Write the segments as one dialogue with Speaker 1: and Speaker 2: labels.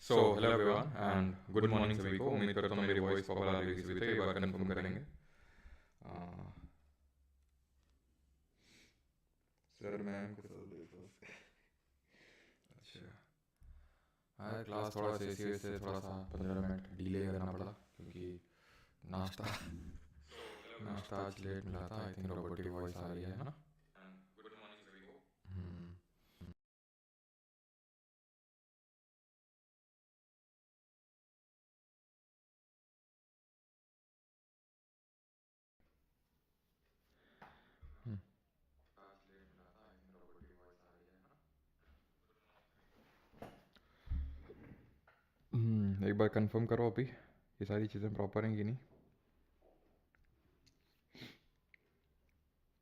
Speaker 1: So hello everyone and good morning सभी को। उम्मीद करता हूँ मेरी वॉइस प्रॉपर आ रही है सभी, तो एक बार कंफर्म करेंगे। सर मैम के साथ अच्छा, हाँ क्लास थोड़ा सा इसी वजह से थोड़ा सा 15 मिनट डिले करना पड़ा, क्योंकि नाश्ता नाश्ता आज लेट मिला था। आई थिंक रोबोट की वॉइस आ रही है ना। गुड मॉर्निंग सभी को। एक बार कंफर्म करो अभी ये सारी चीज़ें प्रॉपर हैं कि नहीं।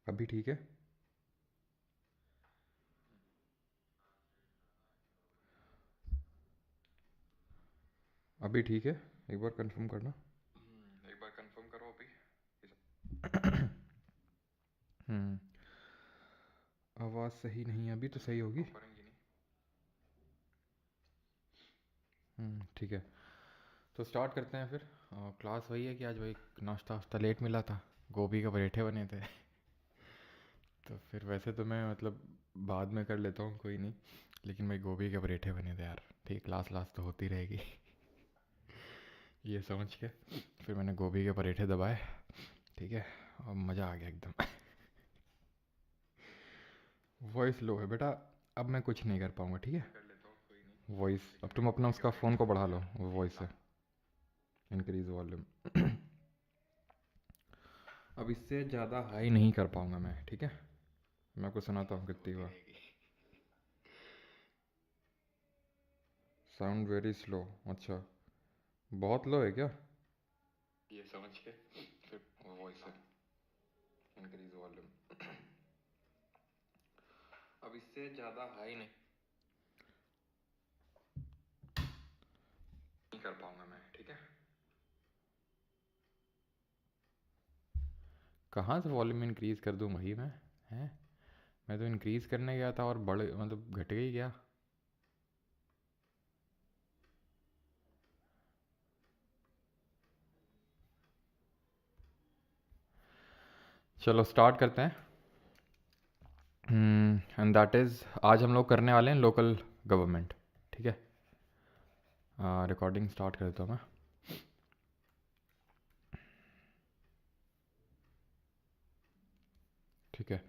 Speaker 1: अभी ठीक है। अभी ठीक है, एक बार कंफर्म करना। एक बार कंफर्म करो अभी हम्म आवाज़ सही नहीं है, अभी तो सही होगी। ठीक है, तो स्टार्ट करते हैं फिर। क्लास वही है कि आज वही नाश्ता वास्ता लेट मिला था, गोभी के पराठे बने थे। तो फिर वैसे तो मैं मतलब बाद में कर लेता हूँ, कोई नहीं, लेकिन भाई गोभी के पराठे बने थे यार। ठीक, क्लास लास्ट तो होती रहेगी ये समझ के फिर मैंने गोभी के पराठे दबाए। ठीक है, और मज़ा आ गया एकदम वॉइस लो है बेटा, अब मैं कुछ नहीं कर पाऊँगा, ठीक है। वॉइस अब तुम अपना उसका फ़ोन को बढ़ा लो, वॉइस से इंक्रीज वॉल्यूम अब इससे ज़्यादा हाई नहीं कर पाऊँगा मैं, ठीक है। मैं आपको सुनाता हूँ कितनी बार। साउंड वेरी स्लो, अच्छा बहुत लो है क्या। ये समझ के फिर वॉइस है इंक्रीज वॉल्यूम अब इससे ज़्यादा हाई नहीं कर पाऊँगा मैं, ठीक है। कहाँ से वॉल्यूम इंक्रीज कर दूँ भाई मैं, हैं। मैं तो इंक्रीज करने गया था और बड़े मतलब घट गई क्या। चलो स्टार्ट करते हैं। एंड दैट इज़ आज हम लोग करने वाले हैं लोकल गवर्नमेंट, ठीक है। रिकॉर्डिंग स्टार्ट कर देता हूँ मैं। ठीक है,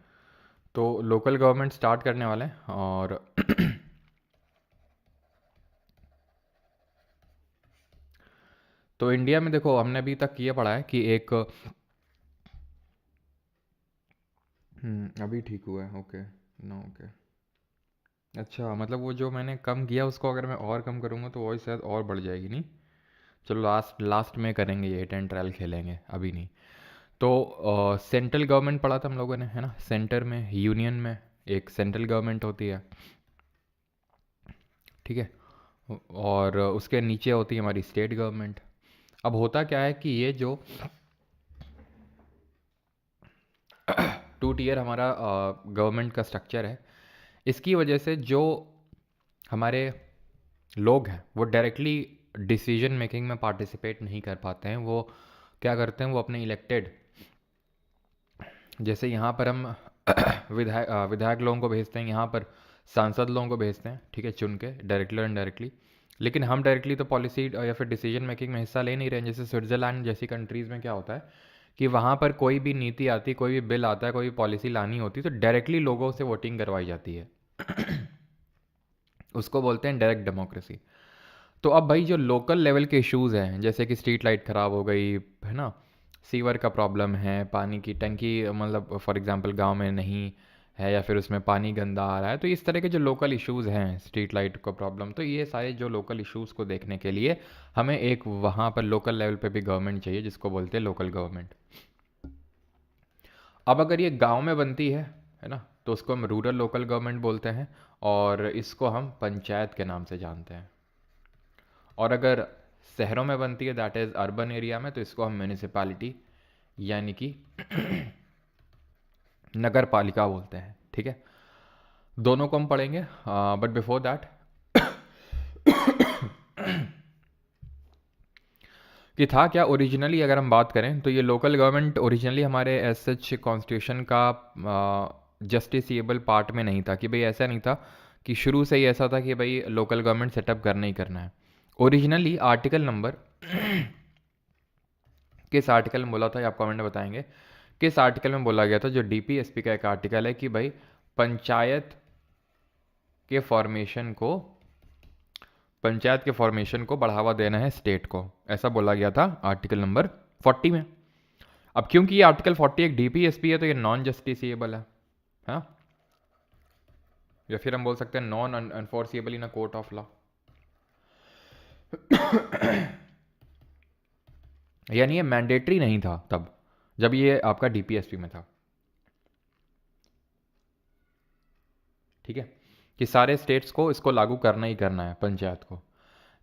Speaker 1: तो लोकल गवर्नमेंट स्टार्ट करने वाले हैं। और तो इंडिया में देखो, हमने अभी तक ये पढ़ा है कि एक अभी ठीक हुआ है, ओके नो ओके। अच्छा, मतलब वो जो मैंने कम किया उसको अगर मैं और कम करूँगा तो वॉइस शायद और बढ़ जाएगी, नहीं। चलो लास्ट लास्ट में करेंगे, ये हिट एंड ट्रायल खेलेंगे, अभी नहीं। तो सेंट्रल गवर्नमेंट पढ़ा था हम लोगों ने, है ना। सेंटर में, यूनियन में एक सेंट्रल गवर्नमेंट होती है, ठीक है। और उसके नीचे होती है हमारी स्टेट गवर्नमेंट। अब होता क्या है कि ये जो टू टीयर हमारा गवर्नमेंट का स्ट्रक्चर है, इसकी वजह से जो हमारे लोग हैं वो डायरेक्टली डिसीजन मेकिंग में पार्टिसिपेट नहीं कर पाते हैं। वो क्या करते हैं, वो अपने इलेक्टेड, जैसे यहाँ पर हम विधायक लोगों को भेजते हैं, यहाँ पर सांसद लोगों को भेजते हैं, ठीक है, चुन के डायरेक्टली और इनडायरेक्टली। लेकिन हम डायरेक्टली तो पॉलिसी या फिर डिसीजन मेकिंग में हिस्सा ले नहीं रहे हैं। जैसे स्विट्ज़रलैंड जैसी कंट्रीज़ में क्या होता है कि वहाँ पर कोई भी नीति आती, कोई भी बिल आता है, कोई भी पॉलिसी लानी होती तो डायरेक्टली लोगों से वोटिंग करवाई जाती है उसको बोलते हैं डायरेक्ट डेमोक्रेसी। तो अब भाई जो लोकल लेवल के इश्यूज़ हैं, जैसे कि स्ट्रीट लाइट ख़राब हो गई है ना, सीवर का प्रॉब्लम है, पानी की टंकी मतलब फॉर एग्जांपल गांव में नहीं है, या फिर उसमें पानी गंदा आ रहा है, तो इस तरह के जो लोकल इश्यूज़ हैं, स्ट्रीट लाइट का प्रॉब्लम, तो ये सारे जो लोकल इश्यूज़ को देखने के लिए हमें एक वहाँ पर लोकल लेवल पे भी गवर्नमेंट चाहिए, जिसको बोलते हैं लोकल गवर्नमेंट। अब अगर ये गांव में बनती है ना, तो उसको हम रूरल लोकल गवर्नमेंट बोलते हैं, और इसको हम पंचायत के नाम से जानते हैं। और अगर शहरों में बनती है, दैट इज़ अर्बन एरिया में, तो इसको हम म्यूनिसिपैलिटी यानी कि नगर पालिका बोलते हैं, ठीक है। दोनों को हम पढ़ेंगे, बट बिफोर दैट कि था क्या ओरिजिनली, अगर हम बात करें तो ये लोकल गवर्नमेंट ओरिजिनली हमारे एज सच कॉन्स्टिट्यूशन का जस्टिसेबल पार्ट में नहीं था, कि भाई ऐसा नहीं था कि शुरू से ही ऐसा था कि भाई लोकल गवर्नमेंट सेटअप करना ही करना है। ओरिजिनली आर्टिकल नंबर किस आर्टिकल में बोला था ये आप कमेंट में बताएंगे, किस आर्टिकल में बोला गया था, जो डीपीएसपी का एक आर्टिकल है कि भाई पंचायत के फॉर्मेशन को बढ़ावा देना है स्टेट को, ऐसा बोला गया था आर्टिकल नंबर 40 में। अब क्योंकि ये आर्टिकल 40 एक डीपीएसपी है तो ये नॉन जस्टिसेबल है, हाँ, या फिर हम बोल सकते हैं non unenforceable in a court of law. यानी ये मैंडेटरी नहीं था तब जब ये आपका डीपीएसपी में था, ठीक है, कि सारे स्टेट्स को इसको लागू करना ही करना है पंचायत को।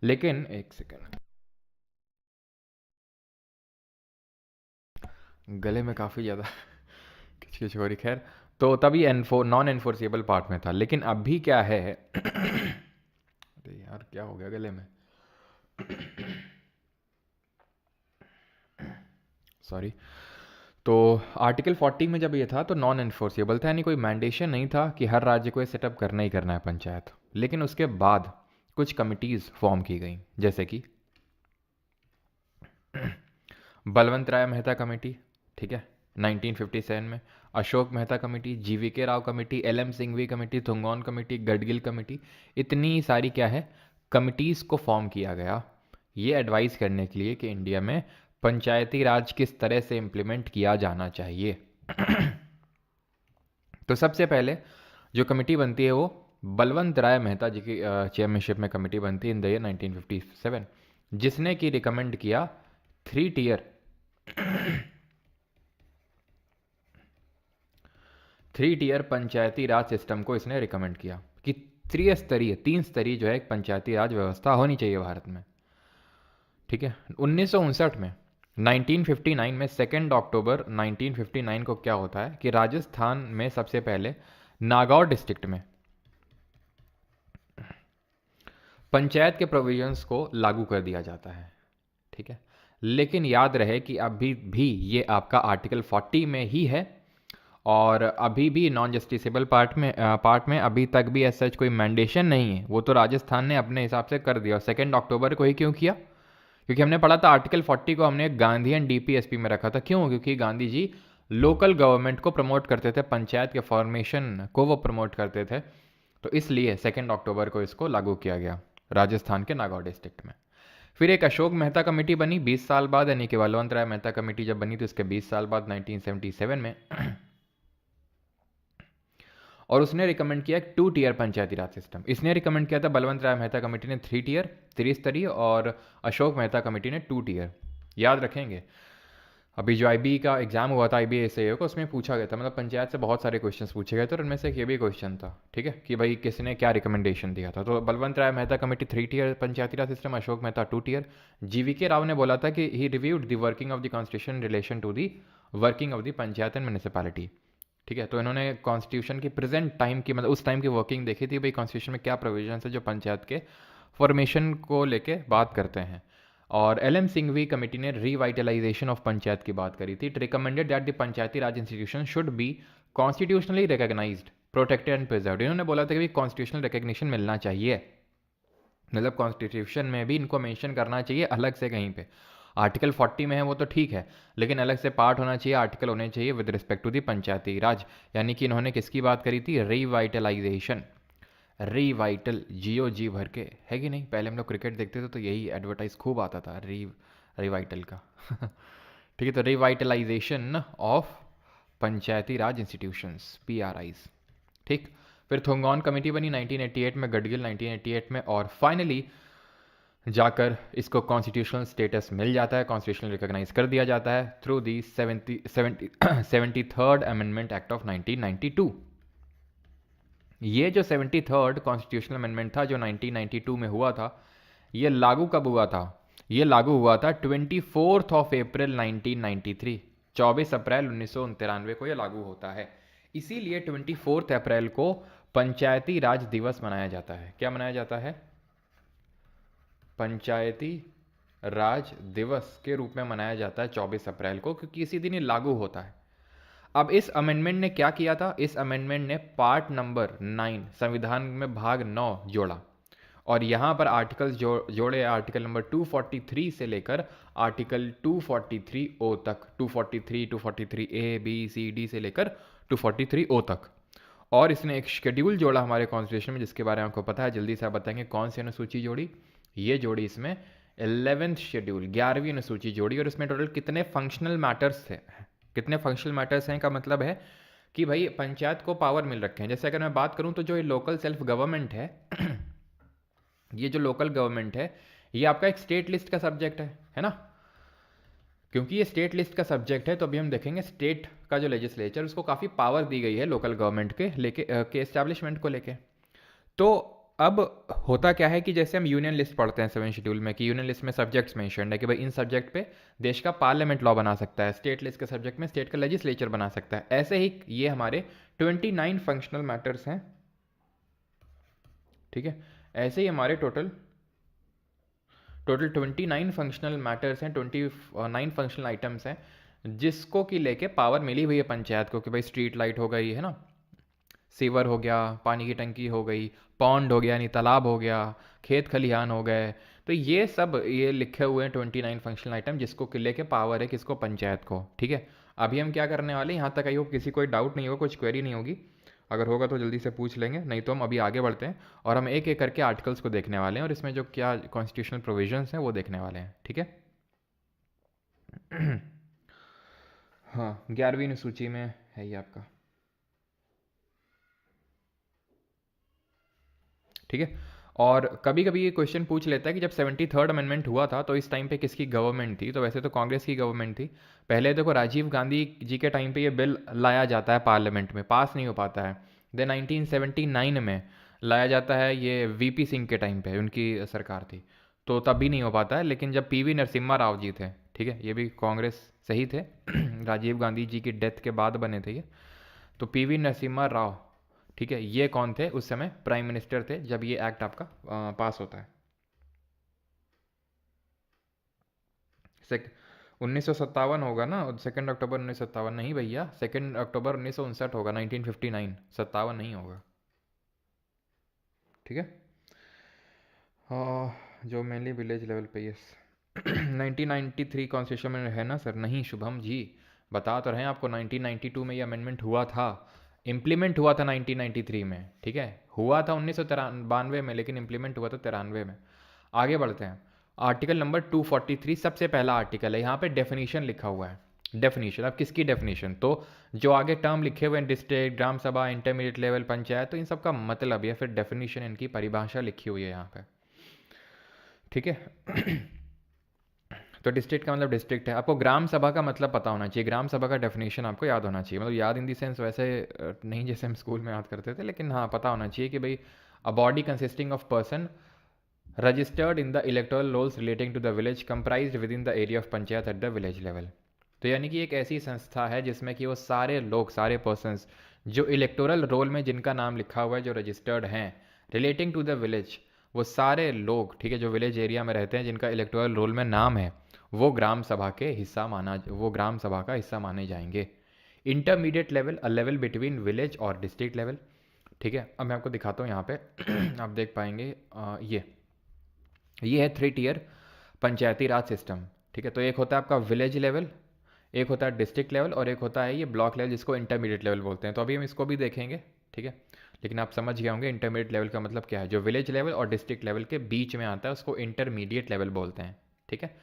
Speaker 1: लेकिन एक सेकेंड, गले में काफ़ी ज़्यादा किचकिच हो रही, खैर। तो तभी नॉन एनफोर्सेबल पार्ट में था, लेकिन अभी क्या है अरे यार क्या हो गया गले में, सॉरी। तो आर्टिकल 40 में जब ये था तो नॉन एनफोर्सेबल था, यानी कोई मैंडेशन नहीं था कि हर राज्य को ये सेटअप करना ही करना है पंचायत। लेकिन उसके बाद कुछ कमिटीज़ फॉर्म की गई, जैसे कि बलवंत राय मेहता कमेटी, ठीक है, 1957 में, Ashok Mehta committee, GVK Rao committee, LM Singhvi committee, Thungon committee, Gadgil committee, इतनी सारी क्या है कमिटीज़ को फॉर्म किया गया ये एडवाइस करने के लिए कि इंडिया में पंचायती राज किस तरह से इम्प्लीमेंट किया जाना चाहिए। तो सबसे पहले जो कमेटी बनती है वो बलवंत राय मेहता जी की चेयरमैनशिप में कमेटी बनती है इन द ईयर 1957, जिसने कि रिकमेंड किया 3 टियर 3 टियर पंचायती राज सिस्टम को इसने रिकमेंड किया कि त्रिस्तरीय 3 स्तरीय जो है एक पंचायती राज व्यवस्था होनी चाहिए भारत में, ठीक है। 1959 में 1959 में 2 अक्टूबर 1959 को क्या होता है कि राजस्थान में सबसे पहले नागौर डिस्ट्रिक्ट में पंचायत के प्रोविजंस को लागू कर दिया जाता है, ठीक है। लेकिन याद रहे कि अभी भी ये आपका आर्टिकल 40 में ही है, और अभी भी नॉन जस्टिसेबल पार्ट में अभी तक भी ऐसा कोई मैंडेशन नहीं है, वो तो राजस्थान ने अपने हिसाब से कर दिया। 2 अक्टूबर को ही क्यों किया, क्योंकि हमने पढ़ा था आर्टिकल 40 को हमने गांधीयन डीपीएसपी में रखा था। क्यों? क्योंकि गांधी जी लोकल गवर्नमेंट को प्रमोट करते थे, पंचायत के फॉर्मेशन को वो प्रमोट करते थे, तो इसलिए 2 अक्टूबर को इसको लागू किया गया राजस्थान के नागौर डिस्ट्रिक्ट में। फिर एक अशोक मेहता कमेटी बनी 20 साल बाद, यानी कि बलवंत राय मेहता कमेटी जब बनी तो इसके 20 साल बाद 1977 में, और उसने रिकमेंड किया 2 टियर पंचायती राज सिस्टम। इसने रिकमेंड किया था, बलवंत राय मेहता कमेटी ने 3 टियर त्रिस्तरीय, और अशोक मेहता कमेटी ने 2 टियर। याद रखेंगे अभी जो आईबी का एग्जाम हुआ था IBASAO का, उसमें पूछा गया था, मतलब पंचायत से बहुत सारे क्वेश्चंस पूछे गए थे और उनमें से एक ये भी क्वेश्चन था, ठीक है, कि भाई किसने क्या रिकमेंडेशन दिया था। तो बलवंत राय मेहता कमेटी 3 टियर पंचायती राज system, Ashok Mehta 2 tier. GVK Rao ने बोला था कि he reviewed the working of the constitution in relation to the working of the panchayat and municipality, ठीक है। तो इन्होंने कॉन्स्टिट्यूशन की प्रेजेंट टाइम की, मतलब उस टाइम की वर्किंग देखी थी, भाई कॉन्स्टिट्यूशन में क्या प्रोविजन है जो पंचायत के फॉर्मेशन को लेके बात करते हैं। और LM सिंघवी कमेटी ने रिवाइटलाइजेशन ऑफ पंचायत की बात करी थी। It recommended that the panchayati Raj institution should be constitutionally recognised, protected and preserved. इन्होंने बोला था कि कॉन्स्टिट्यूशनल रिकग्निशन मिलना चाहिए, मतलब कॉन्स्टिट्यूशन में भी इनको मेंशन करना चाहिए अलग से कहीं पे। आर्टिकल 40 में है वो तो ठीक है, लेकिन अलग से पार्ट होना चाहिए, आर्टिकल होने चाहिए with respect to the Panchayati राज। यानी कि इन्होंने किसकी बात करी थी? रिवाइटलाइजेशन, रिवाइटल जियो जी भर के, है कि नहीं? पहले हम लोग क्रिकेट देखते थे तो यही एडवर्टाइज खूब आता था रिवाइटल का ठीक है, तो revitalisation of Panchayati Raj institutions, PRIs, ठीक। फिर थोंगौन कमेटी बनी 1988 में, गडगिल 1988 में, और फाइनली जाकर इसको कॉन्स्टिट्यूशनल स्टेटस मिल जाता है, कॉन्स्टिट्यूशनल रिकॉग्नाइज कर दिया जाता है through the 73rd amendment act of 1992। ये जो 73rd कॉन्स्टिट्यूशनल अमेंडमेंट था जो 1992 में हुआ था, ये लागू कब हुआ था? ये लागू हुआ था 24 अप्रैल 1993, 24 अप्रैल 1993 को ये लागू होता है। इसीलिए 24 अप्रैल को पंचायती राज दिवस मनाया जाता है। क्या मनाया जाता है? पंचायती राज दिवस के रूप में मनाया जाता है 24 अप्रैल को, क्योंकि इसी दिन ये लागू होता है। अब इस अमेंडमेंट ने क्या किया था? इस अमेंडमेंट ने पार्ट नंबर 9 संविधान में भाग 9 जोड़ा, और यहाँ पर आर्टिकल्स जोड़े, आर्टिकल नंबर 243 से लेकर आर्टिकल 243 ओ तक, 243, 243 ए बी सी डी से लेकर 243 ओ तक। और इसने एक शेड्यूल जोड़ा हमारे कॉन्स्टिट्यूशन में, जिसके बारे में आपको पता है, जल्दी से आप बताएंगे कौन सी अनुसूची जोड़ी? ये जोड़ी इसमें 11th शेड्यूल, 11वीं अनुसूची जोड़ी। और इसमें टोटल कितने फंक्शनल मैटर्स थे? कितने फंक्शनल मैटर्स हैं का मतलब है कि भाई पंचायत को पावर मिल रखे हैं। जैसे अगर मैं बात करूं तो जो ये लोकल सेल्फ गवर्नमेंट है ये जो लोकल गवर्नमेंट है ये आपका एक स्टेट लिस्ट का सब्जेक्ट है ना? क्योंकि ये स्टेट लिस्ट का सब्जेक्ट है तो अभी हम देखेंगे स्टेट का जो लेजिस्लेचर, उसको काफ़ी पावर दी गई है लोकल गवर्नमेंट के लेके के एस्टैब्लिशमेंट को लेके। तो अब होता क्या है कि जैसे हम यूनियन लिस्ट पढ़ते हैं 7 शेड्यूल में, कि यूनियन लिस्ट में सब्जेक्ट्स मेंशन्ड है कि भाई इन सब्जेक्ट पे देश का पार्लियामेंट लॉ बना सकता है, स्टेट लिस्ट के सब्जेक्ट में स्टेट का लेजिस्लेचर बना सकता है। ऐसे ही ये हमारे 29 फंक्शनल मैटर्स हैं, ठीक है? ऐसे ही हमारे टोटल 29 फंक्शनल मैटर्स हैं, 29 फंक्शनल आइटम्स हैं, जिसको कि लेके पावर मिली हुई है पंचायत को कि भाई स्ट्रीट लाइट हो गई है ना, सीवर हो गया, पानी की टंकी हो गई, पॉन्ड हो गया यानी तालाब हो गया, खेत खलिहान हो गए। तो ये सब ये लिखे हुए हैं 29 फंक्शनल आइटम, जिसको किले के पावर है किसको? पंचायत को, ठीक है? अभी हम क्या करने वाले हैं, यहाँ तक आई होप किसी कोई डाउट नहीं होगा, कुछ क्वेरी नहीं होगी। अगर होगा तो जल्दी से पूछ लेंगे, नहीं तो हम अभी आगे बढ़ते हैं और हम एक एक करके आर्टिकल्स को देखने वाले हैं और इसमें जो क्या कॉन्स्टिट्यूशनल प्रोविजंस हैं वो देखने वाले हैं, ठीक है? हाँ, 11वीं अनुसूची में है ये आपका, ठीक है? और कभी कभी ये क्वेश्चन पूछ लेता है कि जब 73rd अमेंडमेंट हुआ था तो इस टाइम पे किसकी गवर्नमेंट थी? तो वैसे तो कांग्रेस की गवर्नमेंट थी। पहले देखो राजीव गांधी जी के टाइम पे ये बिल लाया जाता है पार्लियामेंट में, पास नहीं हो पाता है। देन 1979 में लाया जाता है, ये वीपी सिंह के टाइम पे उनकी सरकार थी, तो तब भी नहीं हो पाता है। लेकिन जब पीवी नरसिम्हा राव जी थे, ठीक है, ये भी कांग्रेस से ही थे राजीव गांधी जी की डेथ के बाद बने थे ये, तो पीवी नरसिम्हा राव, ठीक है, ये कौन थे? उस समय प्राइम मिनिस्टर थे जब ये एक्ट आपका पास होता है। 1957 होगा ना, 2 अक्टूबर 1957 नहीं भैया, 2 अक्टूबर 1959 होगा, 1959, 57 नहीं होगा, ठीक है? जो मेनली विलेज लेवल पे, यस 1993 कॉन्स्टिट्यूशन में है ना सर? नहीं शुभम जी, बता तो रहे हैं आपको, 1992 में ये अमेंडमेंट हुआ था, इम्प्लीमेंट हुआ था 1993 में, ठीक है? हुआ था 1992 में, लेकिन इम्प्लीमेंट हुआ था 93 में। आगे बढ़ते हैं, आर्टिकल नंबर 243 सबसे पहला आर्टिकल है, यहाँ पे डेफिनेशन लिखा हुआ है। डेफिनेशन, अब किसकी डेफिनेशन? तो जो आगे टर्म लिखे हुए हैं, डिस्ट्रिक्ट, ग्राम सभा, इंटरमीडिएट लेवल पंचायत, तो इन सब का मतलब या फिर डेफिनेशन, इनकी परिभाषा लिखी हुई है यहाँ पे, ठीक है? तो डिस्ट्रिक्ट का मतलब डिस्ट्रिक्ट है। आपको ग्राम सभा का मतलब पता होना चाहिए, ग्राम सभा का डेफिनेशन आपको याद होना चाहिए, मतलब याद इन दी सेंस वैसे नहीं जैसे हम स्कूल में याद करते थे, लेकिन हाँ पता होना चाहिए कि भाई a body consisting of person registered in the electoral rolls relating to the village comprised within the area of panchayat at the village level. तो यानी कि एक ऐसी संस्था है जिसमें कि वो सारे लोग, सारे पर्सनस जो इलेक्टोरल रोल में जिनका नाम लिखा हुआ है, जो रजिस्टर्ड हैं रिलेटिंग टू द विलेज, वो सारे लोग, ठीक है, जो विलेज एरिया में रहते हैं जिनका इलेक्टोरल रोल में नाम है, वो ग्राम सभा के हिस्सा वो ग्राम सभा का हिस्सा माने जाएंगे। Intermediate level, a level between village और डिस्ट्रिक्ट लेवल, ठीक है? अब मैं आपको दिखाता हूँ यहाँ पे आप देख पाएंगे ये है 3 टियर पंचायती राज सिस्टम, ठीक है? तो एक होता है आपका विलेज लेवल, एक होता है डिस्ट्रिक्ट लेवल, और एक होता है ये ब्लॉक लेवल जिसको इंटरमीडिएट लेवल बोलते हैं। तो अभी हम इसको भी देखेंगे, ठीक है? लेकिन आप समझ गए होंगे इंटरमीडिएट लेवल का मतलब क्या है। जो विलेज लेवल और डिस्ट्रिक्ट लेवल के बीच में आता है उसको इंटरमीडिएट लेवल बोलते हैं, ठीक है?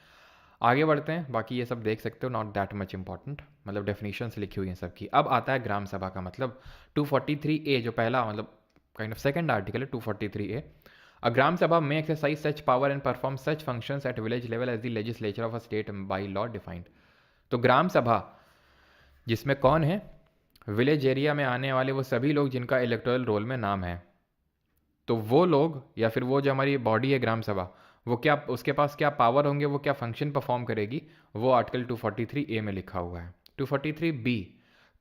Speaker 1: आगे बढ़ते हैं, बाकी ये सब देख सकते हो, नॉट दैट मच इंपॉर्टेंट, मतलब डेफिनेशंस लिखी हुई हैं सबकी। अब आता है ग्राम सभा का मतलब, 243A जो पहला मतलब काइंड ऑफ सेकंड आर्टिकल है 243A। A Gram Sabha may exercise such power and perform such functions at village level as the legislature of a state by law defined। तो ग्राम सभा जिसमें कौन है? विलेज एरिया में आने वाले वो सभी लोग जिनका इलेक्टोरल रोल में नाम है, तो वो लोग या फिर वो जो हमारी बॉडी है ग्राम सभा, वो क्या, उसके पास क्या पावर होंगे, वो क्या फंक्शन परफॉर्म करेगी, वो आर्टिकल 243A में लिखा हुआ है। 243B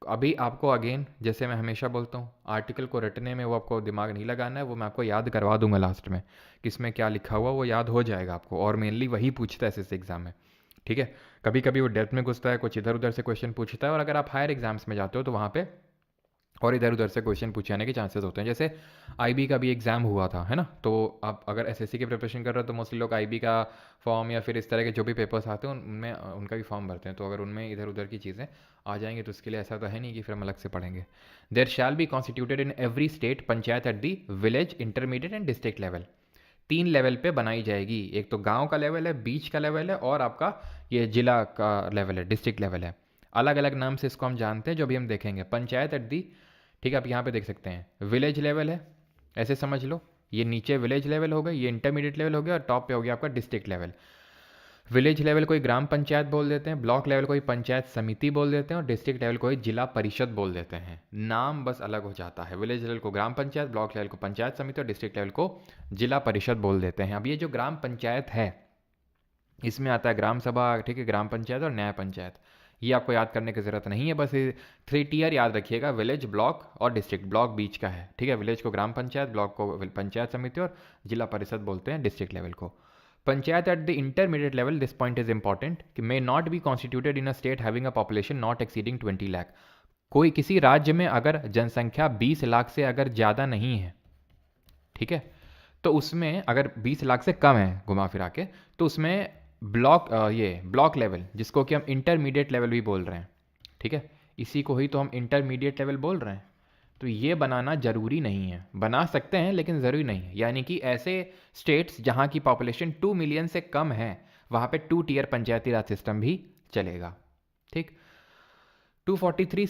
Speaker 1: अभी आपको अगेन, जैसे मैं हमेशा बोलता हूँ, आर्टिकल को रटने में वो आपको दिमाग नहीं लगाना है, वो मैं आपको याद करवा दूंगा लास्ट में, किसमें क्या लिखा हुआ वो याद हो जाएगा आपको। और मेनली वही पूछता है एसएससी एग्जाम में, ठीक है। कभी कभी वो डेप्थ में घुसता है, कुछ इधर उधर से क्वेश्चन पूछता है, और अगर आप हायर एग्जाम्स में जाते हो तो वहाँ पे और इधर उधर से क्वेश्चन पूछे जाने के चांसेस होते हैं। जैसे आईबी का भी एग्ज़ाम हुआ था, है ना, तो आप अगर एसएससी की प्रिपरेशन कर रहे हो तो मोस्टली लोग आईबी का फॉर्म या फिर इस तरह के जो भी पेपर्स आते हैं उनमें उनका भी फॉर्म भरते हैं। तो अगर उनमें इधर उधर की चीज़ें आ जाएंगी तो उसके लिए ऐसा तो है नहीं कि फिर हम अलग से पढ़ेंगे। There shall be constituted in every state panchayat at the village, intermediate and district level. 3 level पे बनाई जाएगी, एक तो गांव का लेवल है, बीच का लेवल है, और आपका ये जिला का लेवल है, डिस्ट्रिक्ट लेवल है। अलग अलग नाम से इसको हम जानते हैं, जो भी हम देखेंगे। पंचायत एट दी, ठीक है, आप यहाँ पे देख सकते हैं विलेज लेवल है, ऐसे समझ लो। ये नीचे विलेज लेवल हो गया, ये इंटरमीडिएट लेवल हो गया, और टॉप पे हो गया आपका डिस्ट्रिक्ट लेवल। विलेज लेवल को ही ग्राम पंचायत बोल देते हैं, ब्लॉक लेवल को ही पंचायत समिति बोल देते हैं, और डिस्ट्रिक्ट लेवल को ही जिला परिषद बोल देते हैं। नाम बस अलग हो जाता है, विलेज लेवल को ग्राम पंचायत, ब्लॉक लेवल को पंचायत समिति, और डिस्ट्रिक्ट लेवल को जिला परिषद बोल देते हैं। अब ये जो ग्राम पंचायत है, इसमें आता है ग्राम सभा, ठीक है, ग्राम पंचायत और न्याय पंचायत। ये आपको याद करने की ज़रूरत नहीं है, बस ये 3 टियर याद रखिएगा, विलेज, ब्लॉक और डिस्ट्रिक्ट। ब्लॉक बीच का है, ठीक है, विलेज को ग्राम पंचायत, ब्लॉक को पंचायत समिति, और जिला परिषद बोलते हैं डिस्ट्रिक्ट लेवल को। Panchayat at the intermediate level, this point is important, कि may not be constituted in a state having a population not exceeding 20 lakh. कोई किसी राज्य में अगर जनसंख्या 20 लाख से अगर ज़्यादा नहीं है, ठीक है, तो उसमें अगर 20 लाख से कम है घुमा फिरा के, तो उसमें ब्लॉक ये ब्लॉक लेवल, जिसको कि हम इंटरमीडिएट लेवल भी बोल रहे हैं, ठीक है, इसी को ही तो हम इंटरमीडिएट लेवल बोल रहे हैं। तो ये बनाना ज़रूरी नहीं है, बना सकते हैं लेकिन ज़रूरी नहीं है। यानी कि ऐसे स्टेट्स जहाँ की पॉपुलेशन 2 मिलियन से कम है, वहाँ पे 2 टियर पंचायती राज सिस्टम भी चलेगा, ठीक। 243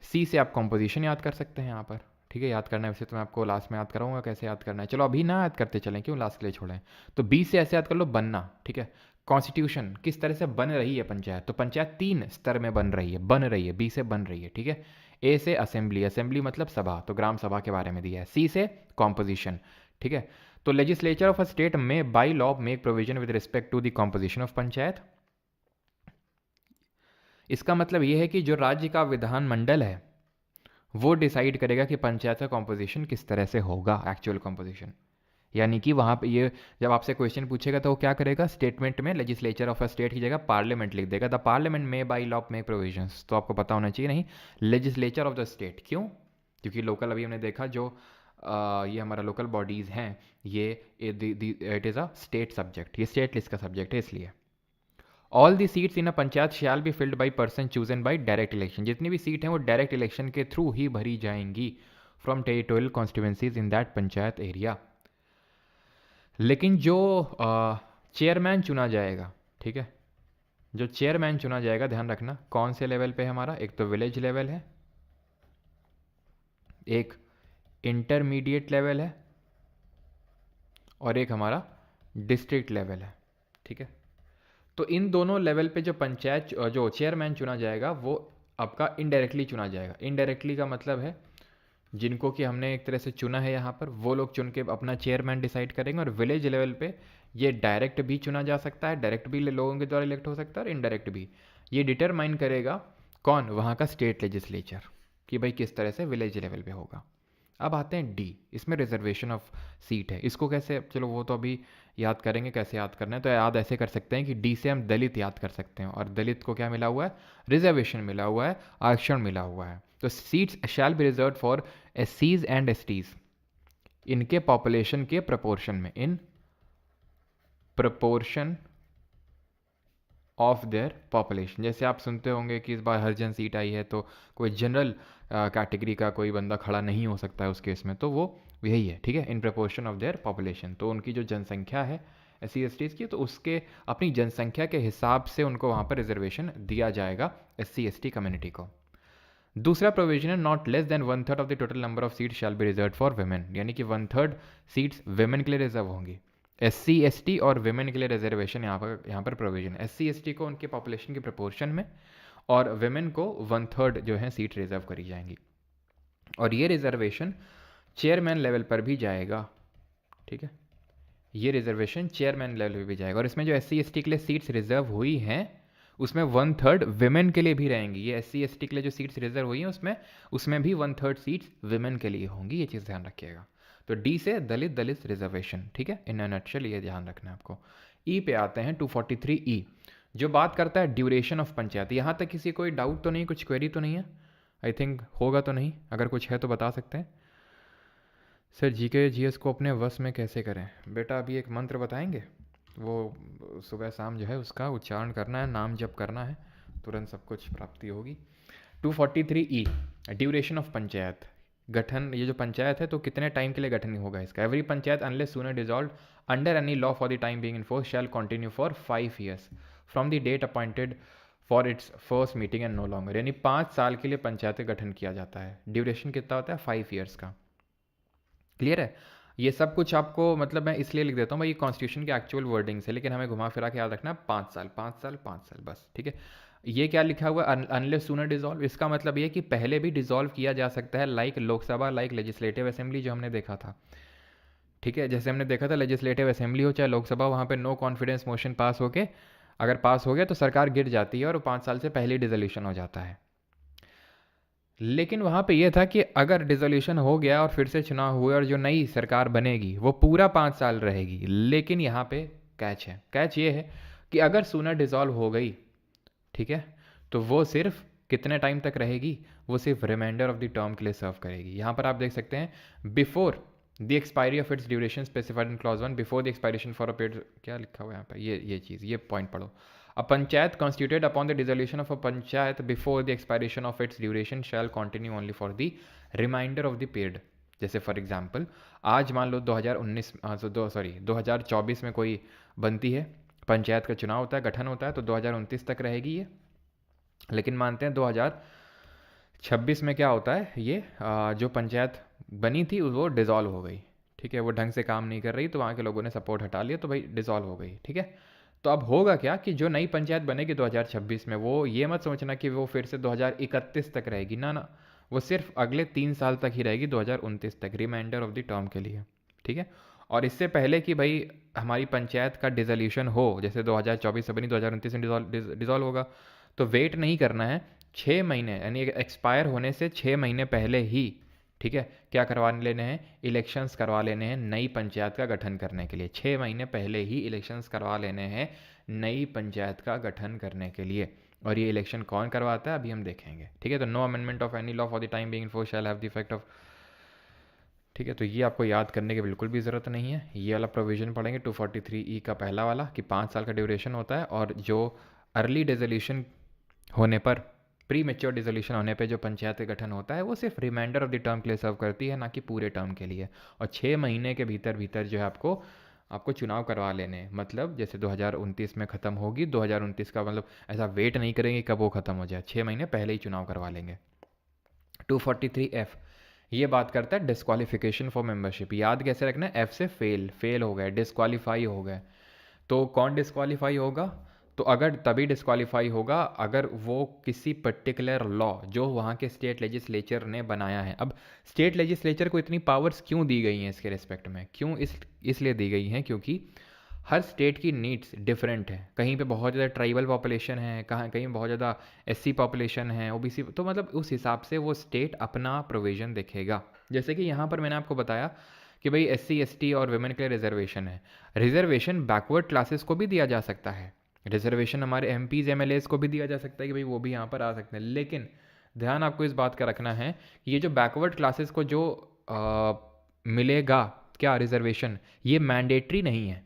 Speaker 1: सी से आप कॉम्पोजिशन याद कर सकते हैं यहाँ पर, ठीक है, याद करना है वैसे तो मैं आपको लास्ट में याद कराऊंगा कैसे याद करना है, चलो अभी ना याद करते चलें, क्यों लास्ट के लिए छोड़ें। तो बी से ऐसे याद कर लो, बनना, ठीक है। कॉन्स्टिट्यूशन, किस तरह से बन रही है पंचायत, तो पंचायत 3 स्तर में बन रही है, बी से बन रही है, ठीक है। ए से असेंबली, असेंबली मतलब सभा, तो ग्राम सभा के बारे में दिया है। सी से कॉम्पोजिशन, ठीक है। तो लेजिस्लेचर ऑफ अ स्टेट में by law make provision with respect to the composition of panchayat. इसका मतलब ये है कि जो राज्य का विधानमंडल है वो डिसाइड करेगा कि पंचायत का कॉम्पोजिशन किस तरह से होगा, एक्चुअल कॉम्पोजिशन। यानी कि वहाँ पे ये जब आपसे क्वेश्चन पूछेगा तो वो क्या करेगा, स्टेटमेंट में लेजिस्लेचर ऑफ अ स्टेट की जगह पार्लियामेंट लिख देगा, द पार्लियामेंट में बाई लॉ मेक प्रोविजंस। तो आपको पता होना चाहिए, नहीं, लेजिस्लेचर ऑफ द स्टेट, क्यों, क्योंकि लोकल अभी हमने देखा जो ये हमारा लोकल बॉडीज़ हैं, ये it is a state subject, ये स्टेट लिस्ट का सब्जेक्ट है, इसलिए। All the seats in a panchayat shall be filled by person chosen by direct election. जितनी भी सीट हैं वो डायरेक्ट इलेक्शन के थ्रू ही भरी जाएंगी from territorial constituencies in that panchayat area. लेकिन जो चेयरमैन चुना जाएगा, ठीक है, जो चेयरमैन चुना जाएगा, ध्यान रखना कौन से लेवल पे है हमारा, एक तो विलेज लेवल है, एक इंटरमीडिएट लेवल है, और एक हमारा डिस्ट्रिक्ट लेवल है, ठीक है। तो इन दोनों लेवल पे जो पंचायत जो चेयरमैन चुना जाएगा वो आपका इनडायरेक्टली चुना जाएगा। इनडायरेक्टली का मतलब है जिनको कि हमने एक तरह से चुना है यहाँ पर, वो लोग चुन के अपना चेयरमैन डिसाइड करेंगे। और विलेज लेवल पे ये डायरेक्ट भी चुना जा सकता है, डायरेक्ट भी लोगों के द्वारा इलेक्ट हो सकता है, और इनडायरेक्ट भी। ये डिटरमाइन करेगा कौन, वहाँ का स्टेट लेजिस्लेचर, कि भाई किस तरह से विलेज लेवल पे होगा। अब आते हैं डी, इसमें रिजर्वेशन ऑफ सीट है। इसको कैसे, चलो वो तो अभी याद करेंगे कैसे याद करना है। तो याद ऐसे कर सकते हैं कि डी से हम दलित याद कर सकते हैं, और दलित को क्या मिला हुआ है, रिजर्वेशन मिला हुआ है, आरक्षण मिला हुआ है। तो seats shall be reserve for एससीज एंड एसटीज, इनके पॉपुलेशन के प्रपोर्शन में, in proportion of their population. जैसे आप सुनते होंगे कि इस बार हरिजन सीट आई है, तो कोई जनरल कैटेगरी का कोई बंदा खड़ा नहीं हो सकता है उस केस में, तो वो यही है, ठीक है, इन प्रपोर्शन ऑफ देयर पॉपुलेशन। तो उनकी जो जनसंख्या है एस सी की, तो उसके अपनी जनसंख्या के हिसाब से उनको वहाँ पर रिजर्वेशन दिया जाएगा SC/ST कम्युनिटी को। दूसरा प्रोविजन है, not less than 1/3 of the total number of seat shell be reserve for women, यानी कि 1/3 सीट्स वेमेन के लिए रिजर्व होंगी। SC/ST और वेमेन के लिए रिजर्वेशन यहाँ पर प्रोविजन, SC/ST को उनके पॉपुलेशन के प्रपोर्शन में, और वेमेन को 1/3 जो है सीट रिजर्व करी जाएंगी। और ये रिजर्वेशन चेयरमैन लेवल पर भी जाएगा, ठीक है, ये रिजर्वेशन चेयरमैन लेवल पर भी जाएगा। और इसमें जो SC/ST के लिए सीट्स रिजर्व हुई हैं उसमें 1/3 विमेन के लिए भी रहेंगी। ये SC ST के लिए जो सीट्स रिजर्व हुई हैं उसमें उसमें भी 1/3 सीट्स विमेन के लिए होंगी। ये चीज़ ध्यान रखिएगा। तो डी से दलित रिजर्वेशन, ठीक है, इन नटशेल ये ध्यान रखना है आपको। ई पे आते हैं 243E, जो बात करता है ड्यूरेशन ऑफ पंचायत। यहाँ तक किसी कोई डाउट तो नहीं, कुछ क्वेरी तो नहीं है? आई थिंक होगा तो नहीं, अगर कुछ है तो बता सकते हैं। सर GK GS को अपने वश में कैसे करें? बेटा अभी एक मंत्र बताएंगे, वो सुबह शाम जो है उसका उच्चारण करना है, नाम जप करना है, तुरंत सब कुछ प्राप्ति होगी। 243E, ड्यूरेशन ऑफ पंचायत, गठन। ये जो पंचायत है तो कितने टाइम के लिए गठन होगा इसका? Every panchayat unless sooner dissolved under any law for the time being in force shall continue for 5 years from the date appointed for its first meeting and no longer. यानी 5 साल के लिए पंचायत का गठन किया जाता है। ड्यूरेशन कितना होता है? 5 years का। क्लियर है? ये सब कुछ आपको मतलब मैं इसलिए लिख देता हूँ भाई, ये कॉन्स्टिट्यूशन के एक्चुअल वर्डिंग्स है, लेकिन हमें घुमा फिरा के याद रखना है 5 साल 5 साल 5 साल बस, ठीक है। ये क्या लिखा हुआ है? अनलेस सूनर डिजॉल्व, इसका मतलब ये कि पहले भी डिजॉल्व किया जा सकता है, like Lok Sabha, like legislative assembly जो हमने देखा था, ठीक है। जैसे हमने देखा था लेजिस्लेटिव असेंबली हो चाहे लोकसभा, वहाँ पे नो कॉन्फिडेंस मोशन पास होके अगर पास हो गया तो सरकार गिर जाती है और 5 साल से पहले डिसोल्यूशन हो जाता है। लेकिन वहाँ पे ये था कि अगर डिसोल्यूशन हो गया और फिर से चुनाव हुए और जो नई सरकार बनेगी वो पूरा 5 साल रहेगी। लेकिन यहाँ पे कैच है, कैच ये है कि अगर सूनर डिसॉल्व हो गई, ठीक है, तो वो सिर्फ कितने टाइम तक रहेगी? वो सिर्फ रिमाइंडर ऑफ द टर्म के लिए सर्व करेगी। यहाँ पर आप देख सकते हैं before the expiry of its duration specified in clause 1, before the expiration for a period, क्या लिखा हुआ है यहाँ पर? ये चीज़, ये पॉइंट पढ़ो। A panchayat constituted upon the dissolution of a panchayat before the expiration of its duration shall continue only for the remainder of the period। जैसे फॉर एग्जांपल आज मान लो 2024 में कोई बनती है, पंचायत का चुनाव होता है, गठन होता है, तो 2029 तक रहेगी ये। लेकिन मानते हैं 2026 में क्या होता है, ये जो पंचायत बनी थी वो डिज़ोल्व हो गई, ठीक है, वो ढंग से काम नहीं कर रही, तो वहाँ के लोगों ने सपोर्ट हटा लिया, तो भाई डिज़ोल्व हो गई, ठीक है। तो अब होगा क्या कि जो नई पंचायत बनेगी 2026 में, वो ये मत सोचना कि वो फिर से 2031 तक रहेगी, ना ना, वो सिर्फ अगले 3 साल तक ही रहेगी, 2029 तक, रिमाइंडर ऑफ द टर्म के लिए, ठीक है। और इससे पहले कि भाई हमारी पंचायत का डिसोल्यूशन हो, जैसे 2024 से बनी 2029 में डिसॉल्व होगा, तो वेट नहीं करना है, 6 महीने यानी एक्सपायर होने से 6 महीने पहले ही, ठीक है, क्या करवा लेने हैं? इलेक्शंस करवा लेने हैं नई पंचायत का गठन करने के लिए। 6 महीने पहले ही इलेक्शंस करवा लेने हैं नई पंचायत का गठन करने के लिए। और ये इलेक्शन कौन करवाता है अभी हम देखेंगे, ठीक है। तो no amendment of any law for the time being in force shall have the effect of, ठीक है। तो ये आपको याद करने की बिल्कुल भी ज़रूरत नहीं है। ये वाला प्रोविज़न पढ़ेंगे 243E का पहला वाला कि 5 साल का ड्यूरेशन होता है, और जो अर्ली डिसोल्यूशन होने पर, प्री मेच्योर डिसोल्यूशन होने पे जो पंचायत का गठन होता है वो सिर्फ रिमाइंडर ऑफ द टर्म के लिए सर्व करती है, ना कि पूरे टर्म के लिए। और 6 महीने के भीतर भीतर जो है आपको चुनाव करवा लेने हैं। मतलब जैसे 2029 में ख़त्म होगी, 2029 का मतलब ऐसा वेट नहीं करेंगे कब वो ख़त्म हो जाए, 6 महीने पहले ही चुनाव करवा लेंगे। 243F ये बात करता है डिस्क्वालिफिकेशन फॉर मेंबरशिप। याद कैसे रखना है? F से फेल हो गए, डिस्क्वालीफाई हो गए। तो कौन डिस्क्वालीफाई होगा? तो अगर तभी डिस्क्वालीफाई होगा अगर वो किसी पर्टिकुलर लॉ जो वहाँ के स्टेट लेजिस्लेचर ने बनाया है। अब स्टेट लेजिस्लेचर को इतनी पावर्स क्यों दी गई हैं इसके रिस्पेक्ट में? क्यों इसलिए दी गई हैं क्योंकि हर स्टेट की नीड्स डिफरेंट है। कहीं पे बहुत ज़्यादा ट्राइबल पॉपुलेशन है, कहीं बहुत ज़्यादा SC पॉपुलेशन है, OBC, तो मतलब उस हिसाब से वो स्टेट अपना प्रोविज़न देखेगा। जैसे कि यहाँ पर मैंने आपको बताया कि भाई SC ST और वुमेन के लिए रिजर्वेशन है। रिजर्वेशन बैकवर्ड क्लासेस को भी दिया जा सकता है, रिजर्वेशन हमारे MPs MLAs को भी दिया जा सकता है कि भाई वो भी यहाँ पर आ सकते हैं। लेकिन ध्यान आपको इस बात का रखना है कि ये जो बैकवर्ड क्लासेस को जो मिलेगा क्या रिजर्वेशन, ये मैंडेटरी नहीं है,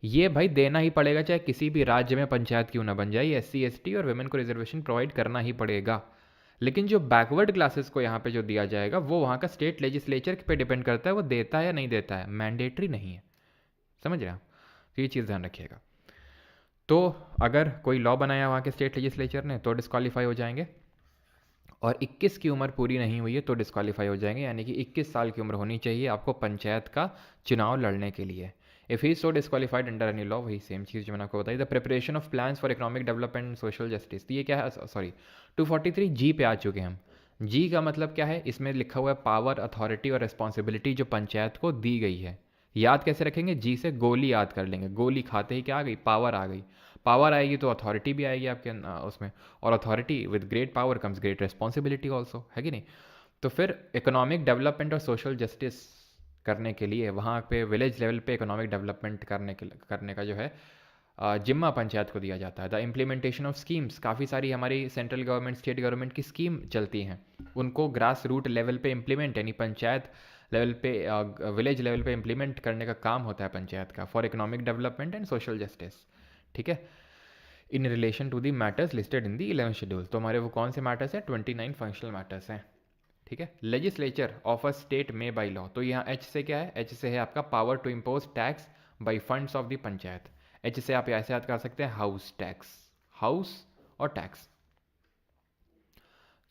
Speaker 1: ये भाई देना ही पड़ेगा, चाहे किसी भी राज्य में पंचायत क्यों ना बन जाए, SC ST और वुमेन को रिजर्वेशन प्रोवाइड करना ही पड़ेगा। लेकिन जो बैकवर्ड क्लासेस को यहाँ पे जो दिया जाएगा वो वहाँ का स्टेट लेजिस्लेचर पे डिपेंड करता है, वो देता है या नहीं देता है, मैंडेटरी नहीं है। समझ रहे हैं आप? तो ये चीज़ ध्यान रखिएगा। तो अगर कोई लॉ बनाया वहाँ के स्टेट लेजिस्लेचर ने तो डिस्क्वालीफाई हो जाएंगे, और 21 की उम्र पूरी नहीं हुई है तो डिस्क्वालीफाई हो जाएंगे। यानी कि 21 साल की उम्र होनी चाहिए आपको पंचायत का चुनाव लड़ने के लिए। If he so disqualified under any law, वही सेम चीज़ जो मैंने आपको बताई। The preparation of plans for economic development and social justice, तो ये क्या है? सॉरी 243G पे आ चुके हैं हम। जी का मतलब क्या है? इसमें लिखा हुआ है पावर, अथॉरिटी और रिस्पॉन्सिबिलिटी जो पंचायत को दी गई है। याद कैसे रखेंगे? जी से गोली याद कर लेंगे, गोली खाते ही क्या आ गई? पावर आ गई। पावर आएगी तो अथॉरिटी भी आएगी आपके उसमें, और authority with great power comes great responsibility also, है कि नहीं। तो फिर इकोनॉमिक डेवलपमेंट और सोशल जस्टिस करने के लिए वहाँ पे विलेज लेवल पे इकोनॉमिक डेवलपमेंट करने का जो है जिम्मा पंचायत को दिया जाता है। द इम्प्लीमेंटेशन ऑफ स्कीम्स, काफ़ी सारी हमारी सेंट्रल गवर्नमेंट स्टेट गवर्नमेंट की स्कीम चलती हैं, उनको ग्रास रूट लेवल पे इम्प्लीमेंट, यानी पंचायत लेवल पे विलेज लेवल पे इम्प्लीमेंट करने का काम होता है पंचायत का, for economic development and social justice. ठीक है, in relation to the matters listed in the 11 schedule. तो हमारे वो कौन से मैटर्स हैं? 29 फंक्शनल मैटर्स हैं। ठीक है, लेजिस्लेचर ऑफ अ स्टेट में बाई लॉ। तो यहाँ एच से क्या है? एच से है आपका power to impose tax by funds of the panchayat. H से आप ऐसे याद कर सकते हैं, हाउस टैक्स, हाउस और टैक्स।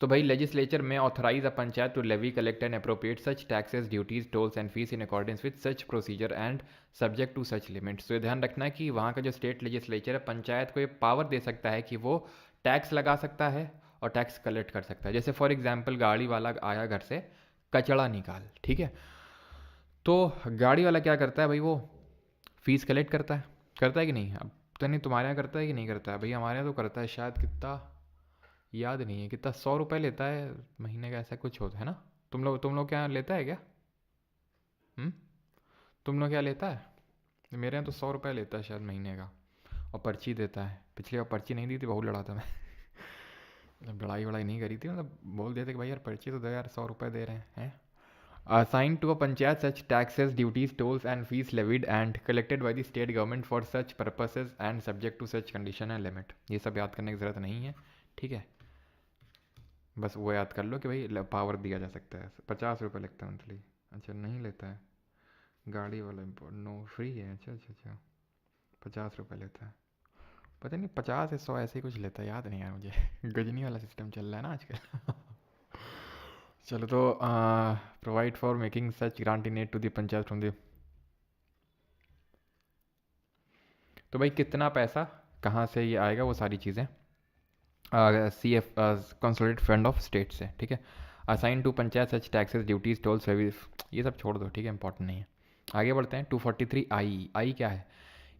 Speaker 1: तो भाई लेजिस्लेचर में authorise a panchayat to levy, collect and appropriate such taxes, duties, tolls and fees in accordance with such procedure and subject to such limits. तो ध्यान रखना है कि वहाँ का जो स्टेट लेजिस्लेचर है, पंचायत को ये पावर दे सकता है कि वो टैक्स लगा सकता है और टैक्स कलेक्ट कर सकता है। जैसे फॉर एग्जाम्पल गाड़ी वाला आया घर से, कचड़ा निकाल, ठीक है, तो गाड़ी वाला क्या करता है भाई? वो फीस कलेक्ट करता है कि नहीं? अब तो नहीं, तुम्हारे यहाँ करता है कि नहीं करता है? भाई हमारे यहाँ तो करता है, शायद कितना याद नहीं है, कितना 100 रुपये लेता है महीने का, ऐसा कुछ होता है ना। तुम लोग क्या लेता है क्या? हम्म, तुम लोग क्या लेता है? मेरे यहाँ तो 100 रुपये लेता है शायद महीने का, और पर्ची देता है। पिछली बार पर्ची नहीं दी थी, बहुत लड़ा था मैं। मतलब लड़ाई वड़ाई नहीं करी थी, मतलब बोल देते कि भाई यार पर्ची तो दो यार, 100 रुपये दे रहे हैं। Assigned to a panchayat such taxes, duties, tolls and fees levied and collected by the state government for such purposes and subject to such condition and limit। ये सब याद करने की ज़रूरत नहीं है, ठीक है, बस वो याद कर लो कि भाई पावर दिया जा सकता है। 50 रुपये लगता है मंथली। अच्छा नहीं लेता है गाड़ी वाला, नो फ्री है। अच्छा अच्छा अच्छा, 50 रुपये लेता है। पता नहीं 50 या 100 ऐसे ही कुछ लेता है, याद नहीं यार मुझे। गजनी वाला सिस्टम चल रहा है ना आजकल। चलो, तो provide for making such grant in aid to the panchayat from the. तो भाई कितना पैसा कहाँ से ये आएगा, वो सारी चीज़ें C F consolidated fund of state से, ठीक है। Assign to panchayat such taxes, duties, toll, service, ये सब छोड़ दो, ठीक है, इंपॉर्टेंट नहीं है। आगे बढ़ते हैं। 243 आई क्या है?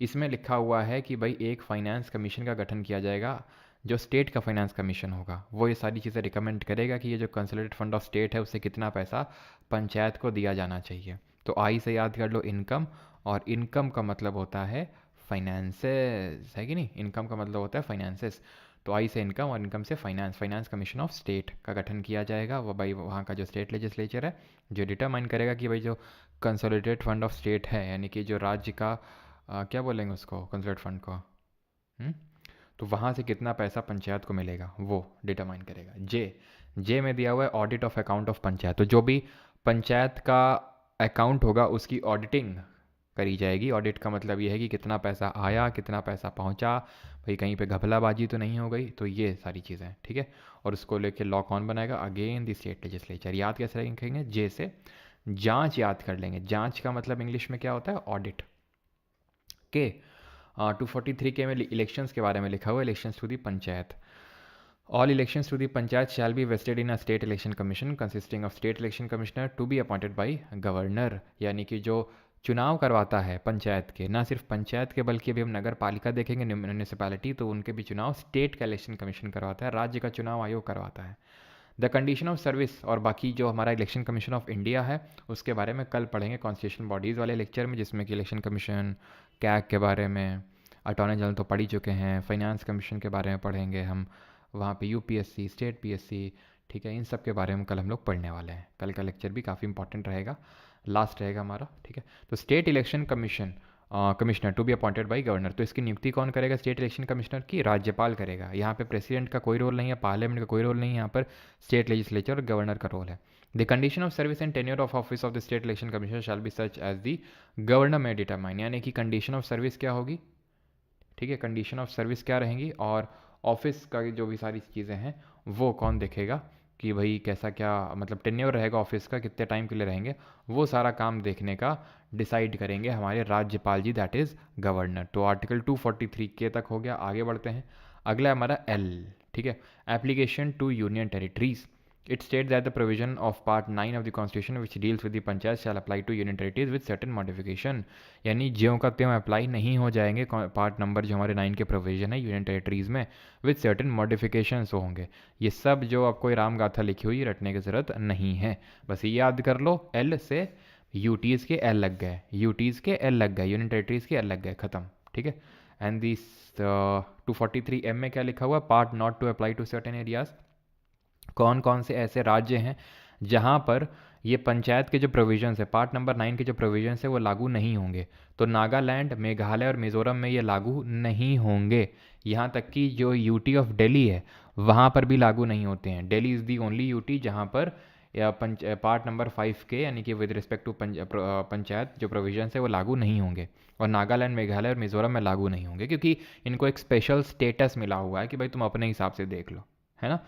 Speaker 1: इसमें लिखा हुआ है कि भाई एक फाइनेंस कमीशन का गठन किया जाएगा, जो स्टेट का फाइनेंस कमीशन होगा वो ये सारी चीज़ें रिकमेंड करेगा कि ये जो कंसोलिडेटेड फंड ऑफ स्टेट है उससे कितना पैसा पंचायत को दिया जाना चाहिए। तो आई से याद कर लो इनकम, और इनकम का मतलब होता है फाइनेंसेस, है कि नहीं? इनकम का मतलब होता है फाइनेंसेस। तो आई से इनकम और इनकम से finance, finance commission of state का गठन किया जाएगा। वो भाई वहाँ का जो स्टेट लेजिस्लेचर है जो डिटरमाइन करेगा कि भाई जो कंसोलिडेटेड फंड ऑफ स्टेट है, यानी कि जो राज्य का क्या बोलेंगे उसको, कंसोलिडेटेड फंड को, तो वहाँ से कितना पैसा पंचायत को मिलेगा वो डिटरमाइन करेगा। जे में दिया हुआ है audit of account of panchayat. तो जो भी पंचायत का अकाउंट होगा उसकी ऑडिटिंग करी जाएगी। ऑडिट का मतलब ये है कि कितना पैसा आया, कितना पैसा पहुंचा, भाई कहीं पे घपलाबाजी तो नहीं हो गई, तो ये सारी चीज़ें, ठीक है। और उसको लेके लॉ कौन बनाएगा? Again the state legislature. याद कैसे रखेंगे? जे से जांच याद कर लेंगे। जांच का मतलब इंग्लिश में क्या होता है? ऑडिट। के 243 के में इलेक्शंस के बारे में लिखा हुआ है, elections to the panchayat. All elections to the panchayat shall be vested in a state election commission consisting of state election commissioner to be appointed by governor. यानी कि जो चुनाव करवाता है पंचायत के, ना सिर्फ पंचायत के बल्कि अभी हम नगर पालिका देखेंगे, म्यूनिसिपैलिटी, तो उनके भी चुनाव स्टेट का इलेक्शन कमीशन करवाता है, राज्य का चुनाव आयोग करवाता है। द कंडीशन ऑफ सर्विस, और बाकी जो हमारा इलेक्शन कमीशन ऑफ इंडिया है उसके बारे में कल पढ़ेंगे कॉन्स्टिट्यूशन बॉडीज़ वाले लेक्चर में, जिसमें कि इलेक्शन कमीशन, कैग के बारे में, अटॉर्नी जनरल तो पढ़ ही चुके हैं, फाइनेंस कमीशन के बारे में पढ़ेंगे हम, वहाँ पे यूपीएससी, स्टेट पीएससी, ठीक है, इन सब के बारे में कल हम लोग पढ़ने वाले हैं। कल का लेक्चर भी काफ़ी इंपॉर्टेंट रहेगा, लास्ट रहेगा हमारा, ठीक है। तो state election commission commissioner to be appointed by governor. तो इसकी नियुक्ति कौन करेगा स्टेट इलेक्शन कमिश्नर की? राज्यपाल करेगा। यहाँ पे प्रेसिडेंट का कोई रोल नहीं है, पार्लियामेंट का कोई रोल नहीं है, यहाँ पर स्टेट लेजिस्लेचर और गवर्नर का रोल है। The condition of service and tenure of office of the state election commissioner shall be such as the governor may determine. यानी कि कंडीशन ऑफ सर्विस क्या होगी, ठीक है, कंडीशन ऑफ सर्विस क्या रहेंगी, और ऑफिस का जो भी सारी चीज़ें हैं वो कौन देखेगा कि भाई कैसा क्या मतलब टेन्योर रहेगा ऑफिस का, कितने टाइम के लिए रहेंगे, वो सारा काम देखने का डिसाइड करेंगे हमारे राज्यपाल जी, दैट इज़ गवर्नर। तो आर्टिकल 243 के तक हो गया। आगे बढ़ते हैं। अगला हमारा एल, ठीक है, application to union territories. It states that the provision of Part 9 of the Constitution which deals with the panchayat shall apply to union territories with certain modification. यानी ज्यों का त्यों अप्लाई नहीं हो जाएंगे पार्ट नंबर जो हमारे 9 के प्रोविजन है यूनियन टेरिटरीज में, विद सर्टेन मॉडिफिकेशंस होंगे. ये सब जो आपको राम गाथा लिखी हुई रटने की ज़रूरत नहीं है, बस ये याद कर लो. एल से यूटीज़ के एल लग गए, यूटीज़ के एल लग गए, यूनियन टेरिटरीज के एल लग गए, ख़त्म. ठीक है. एंड दिस 243 में क्या लिखा हुआ? Part not to apply to certain areas. कौन कौन से ऐसे राज्य हैं जहां पर ये पंचायत के जो प्रोविजंस है, पार्ट नंबर 9 के जो प्रोविजंस है वो लागू नहीं होंगे? तो नागालैंड, मेघालय और मिजोरम में ये लागू नहीं होंगे. यहाँ तक कि जो यूटी ऑफ दिल्ली है वहाँ पर भी लागू नहीं होते हैं. Delhi is the only UT जहाँ पर पार्ट नंबर 5 के यानी कि विद रिस्पेक्ट टू पंचायत जो प्रोविजंस है वो लागू नहीं होंगे. और नागालैंड, मेघालय और मिजोरम में लागू नहीं होंगे क्योंकि इनको एक स्पेशल स्टेटस मिला हुआ है कि भाई तुम अपने हिसाब से देख लो, है ना.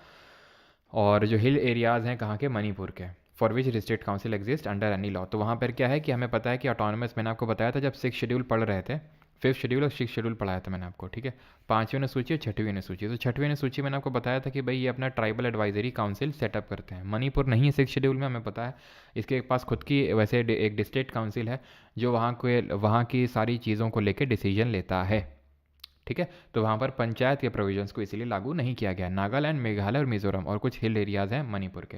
Speaker 1: और जो हिल एरियाज़ हैं कहाँ के? मणिपुर के. For which district council exist under any law. तो वहाँ पर क्या है कि हमें पता है कि ऑटोनमस, मैंने आपको बताया था जब 6 शेड्यूल पढ़ रहे थे, 5th शेड्यूल और 6th शेड्यूल पढ़ाया था मैंने आपको. ठीक है. 5वीं अनुसूची और 6वीं अनुसूची. तो 6वीं अनुसूची मैंने आपको बताया था कि भाई ये अपना ट्राइबल एडवाइजरी काउंसिल सेटअप करते हैं. मणिपुर नहीं है 6th शेड्यूल में, हमें पता है. इसके पास खुद की वैसे एक डिस्ट्रिक्ट काउंसिल है जो वहाँ की सारी चीज़ों को लेकर डिसीजन लेता है. ठीक है. तो वहाँ पर पंचायत के प्रोविजंस को इसीलिए लागू नहीं किया गया. नागालैंड, मेघालय और मिजोरम और कुछ हिल एरियाज़ हैं मणिपुर के.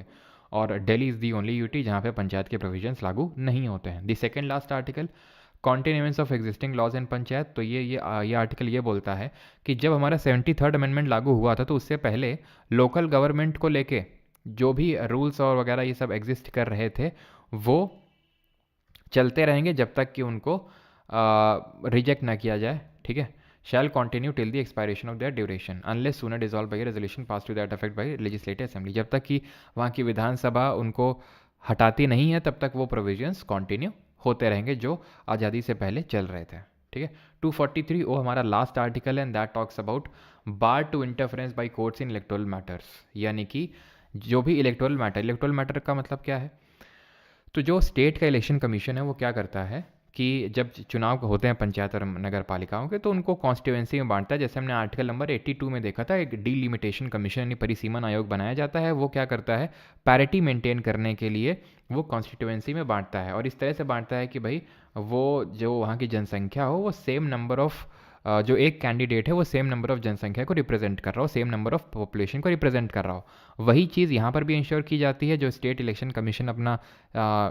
Speaker 1: और Delhi is the only UT जहाँ पे पंचायत के प्रोविजंस लागू नहीं होते हैं. The second last article, continuance of existing laws in panchayat. तो ये आर्टिकल ये बोलता है कि जब हमारा 73rd अमेंडमेंट लागू हुआ था तो उससे पहले लोकल गवर्नमेंट को लेके जो भी रूल्स और वगैरह ये सब एग्जिस्ट कर रहे थे वो चलते रहेंगे जब तक कि उनको रिजेक्ट ना किया जाए. ठीक है. shall continue till the expiration of their duration unless sooner dissolved by a resolution passed to that effect by legislative assembly. जब तक कि वहाँ की विधानसभा उनको हटाती नहीं है तब तक वो प्रोविजंस कंटिन्यू होते रहेंगे जो आज़ादी से पहले चल रहे थे. ठीक है. 243 वो हमारा लास्ट आर्टिकल है, and that talks about bar to interference by courts in electoral matters. यानी कि जो भी इलेक्टोरल मैटर का मतलब क्या है? तो जो स्टेट का इलेक्शन कमीशन है वो क्या करता है कि जब चुनाव होते हैं पंचायत और नगर पालिकाओं के तो उनको कॉन्स्टिट्यूएंसी में बांटता है. जैसे हमने आर्टिकल नंबर 82 में देखा था, एक डीलिमिटेशन कमीशन यानी परिसीमन आयोग बनाया जाता है. वो क्या करता है? पैरिटी मेंटेन करने के लिए वो कॉन्स्टिट्यूएंसी में बांटता है. और इस तरह से बांटता है कि भाई वो जो वहाँ की जनसंख्या हो वो सेम नंबर ऑफ जो एक कैंडिडेट है वो सेम नंबर ऑफ जनसंख्या को रिप्रेजेंट कर रहा हो, सेम नंबर ऑफ पॉपुलेशन को रिप्रेजेंट कर रहा हो. वही चीज़ यहाँ पर भी इंश्योर की जाती है जो स्टेट इलेक्शन कमीशन अपना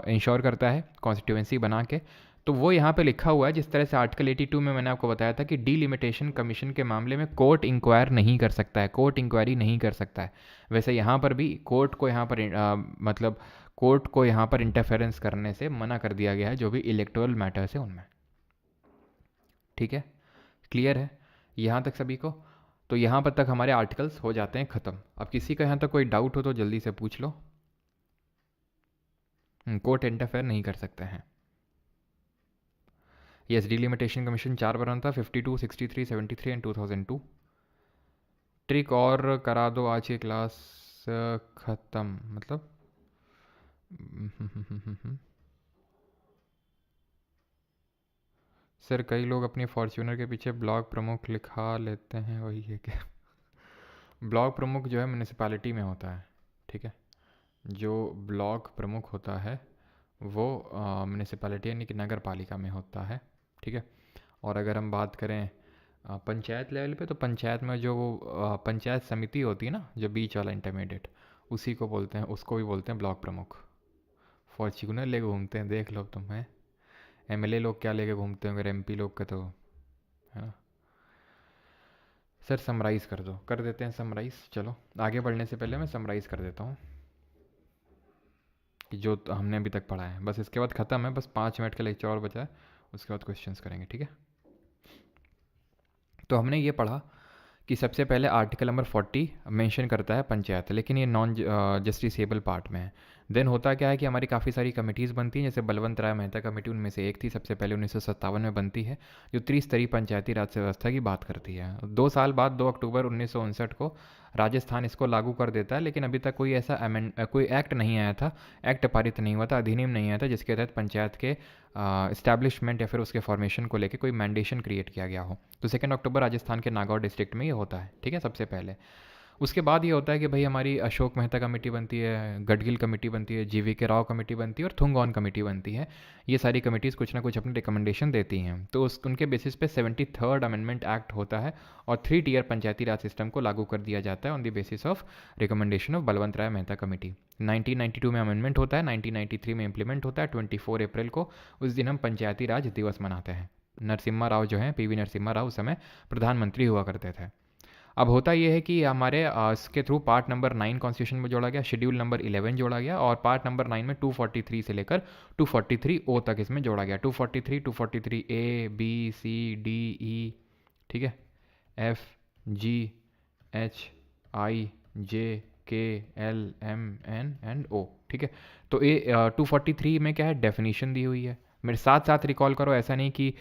Speaker 1: इंश्योर करता है कॉन्स्टिट्यूएंसी बना के. तो वो यहाँ पे लिखा हुआ है जिस तरह से आर्टिकल 82 में मैंने आपको बताया था कि डीलिमिटेशन कमीशन के मामले में कोर्ट इंक्वायर नहीं कर सकता है, कोर्ट इंक्वायरी नहीं कर सकता है. वैसे यहाँ पर भी कोर्ट को यहाँ पर इंटरफेरेंस करने से मना कर दिया गया है जो भी इलेक्टोरल मैटर्स है उनमें. ठीक है. क्लियर है यहाँ तक सभी को? तो यहाँ पर तक हमारे आर्टिकल्स हो जाते हैं ख़त्म. अब किसी का यहाँ तक कोई डाउट हो तो जल्दी से पूछ लो. कोर्ट इंटरफेयर नहीं कर सकते हैं. यस, डिलिमिटेशन कमीशन 4 बार बनता, 52, 63, 73 एंड 2002. ट्रिक और करा दो आज की क्लास ख़त्म मतलब सर कई लोग अपनी फॉर्च्यूनर के पीछे ब्लॉक प्रमुख लिखा लेते हैं, वही है क्या? ब्लॉक प्रमुख जो है म्यूनिसिपैलिटी में होता है. ठीक है. जो ब्लॉक प्रमुख होता है वो म्यूनिसिपैलिटी यानी कि नगर पालिका में होता है. ठीक है. और अगर हम बात करें पंचायत लेवल पे तो पंचायत में जो पंचायत समिति होती है ना, जो बीच वाला इंटरमीडिएट, उसी को बोलते हैं, उसको भी बोलते हैं ब्लॉक प्रमुख. फॉर्च्यूनर लेके घूमते हैं, देख लो तुम. है एमएलए लोग क्या लेके घूमते होंगे, एमपी लोग का तो है ना. सर समराइज़ कर दो. कर देते हैं समराइज़. चलो आगे बढ़ने से पहले मैं समराइज़ कर देता हूँ कि जो हमने अभी तक पढ़ा है. बस इसके बाद ख़त्म है, बस 5 मिनट का लेक्चर और बचा है, उसके बाद क्वेश्चंस करेंगे. ठीक है. तो हमने ये पढ़ा कि सबसे पहले आर्टिकल नंबर 40 मेंशन करता है पंचायत, लेकिन ये नॉन जस्टिसेबल पार्ट में है. देन होता क्या है कि हमारी काफ़ी सारी कमिटीज़ बनती हैं, जैसे बलवंत राय मेहता कमेटी उनमें से एक थी, सबसे पहले 1957 में बनती है, जो त्रिस्तरीय पंचायती राज व्यवस्था की बात करती है. 2 साल बाद 2 अक्टूबर 1959 को राजस्थान इसको लागू कर देता है, लेकिन अभी तक कोई ऐसा कोई एक्ट नहीं आया था, एक्ट पारित नहीं हुआ था, अधिनियम नहीं आया था जिसके तहत पंचायत के इस्टेब्लिशमेंट या फिर उसके फॉर्मेशन को लेकर कोई मैंडेशन क्रिएट किया गया हो. तो 2 अक्टूबर राजस्थान के नागौर डिस्ट्रिक्ट में ये होता है. ठीक है. सबसे पहले उसके बाद ये होता है कि भाई हमारी अशोक मेहता कमेटी बनती है, गडगिल कमेटी बनती है, जीवी के राव कमेटी बनती है और थुंगॉन कमेटी बनती है। ये सारी कमेटीज़ कुछ ना कुछ अपनी रिकमेंडेशन देती हैं, तो उस उनके बेसिस पे 73rd अमेंडमेंट एक्ट होता है और 3 टियर पंचायती राज सिस्टम को लागू कर दिया जाता है on the basis of recommendation of Balwant Rai Mehta committee. 1992 में अमेंडमेंट होता है, 1993 में इम्प्लीमेंट होता है। 24 अप्रैल को उस दिन हम पंचायती राज दिवस मनाते हैं। नरसिम्हा राव जो हैं, पीवी नरसिम्हा राव उस समय प्रधानमंत्री हुआ करते थे। अब होता ये है कि हमारे इसके थ्रू पार्ट नंबर 9 कॉन्स्टिट्यूशन में जोड़ा गया, शेड्यूल नंबर 11 जोड़ा गया और पार्ट नंबर 9 में 243 से लेकर 243 ओ तक इसमें जोड़ा गया। 243, 243 A B C D E, ठीक है, एफ जी एच आई जे के एल एम एन एंड ओ, ठीक है। तो 243 में क्या है, डेफिनेशन दी हुई है। मेरे साथ साथ रिकॉल करो, ऐसा नहीं कि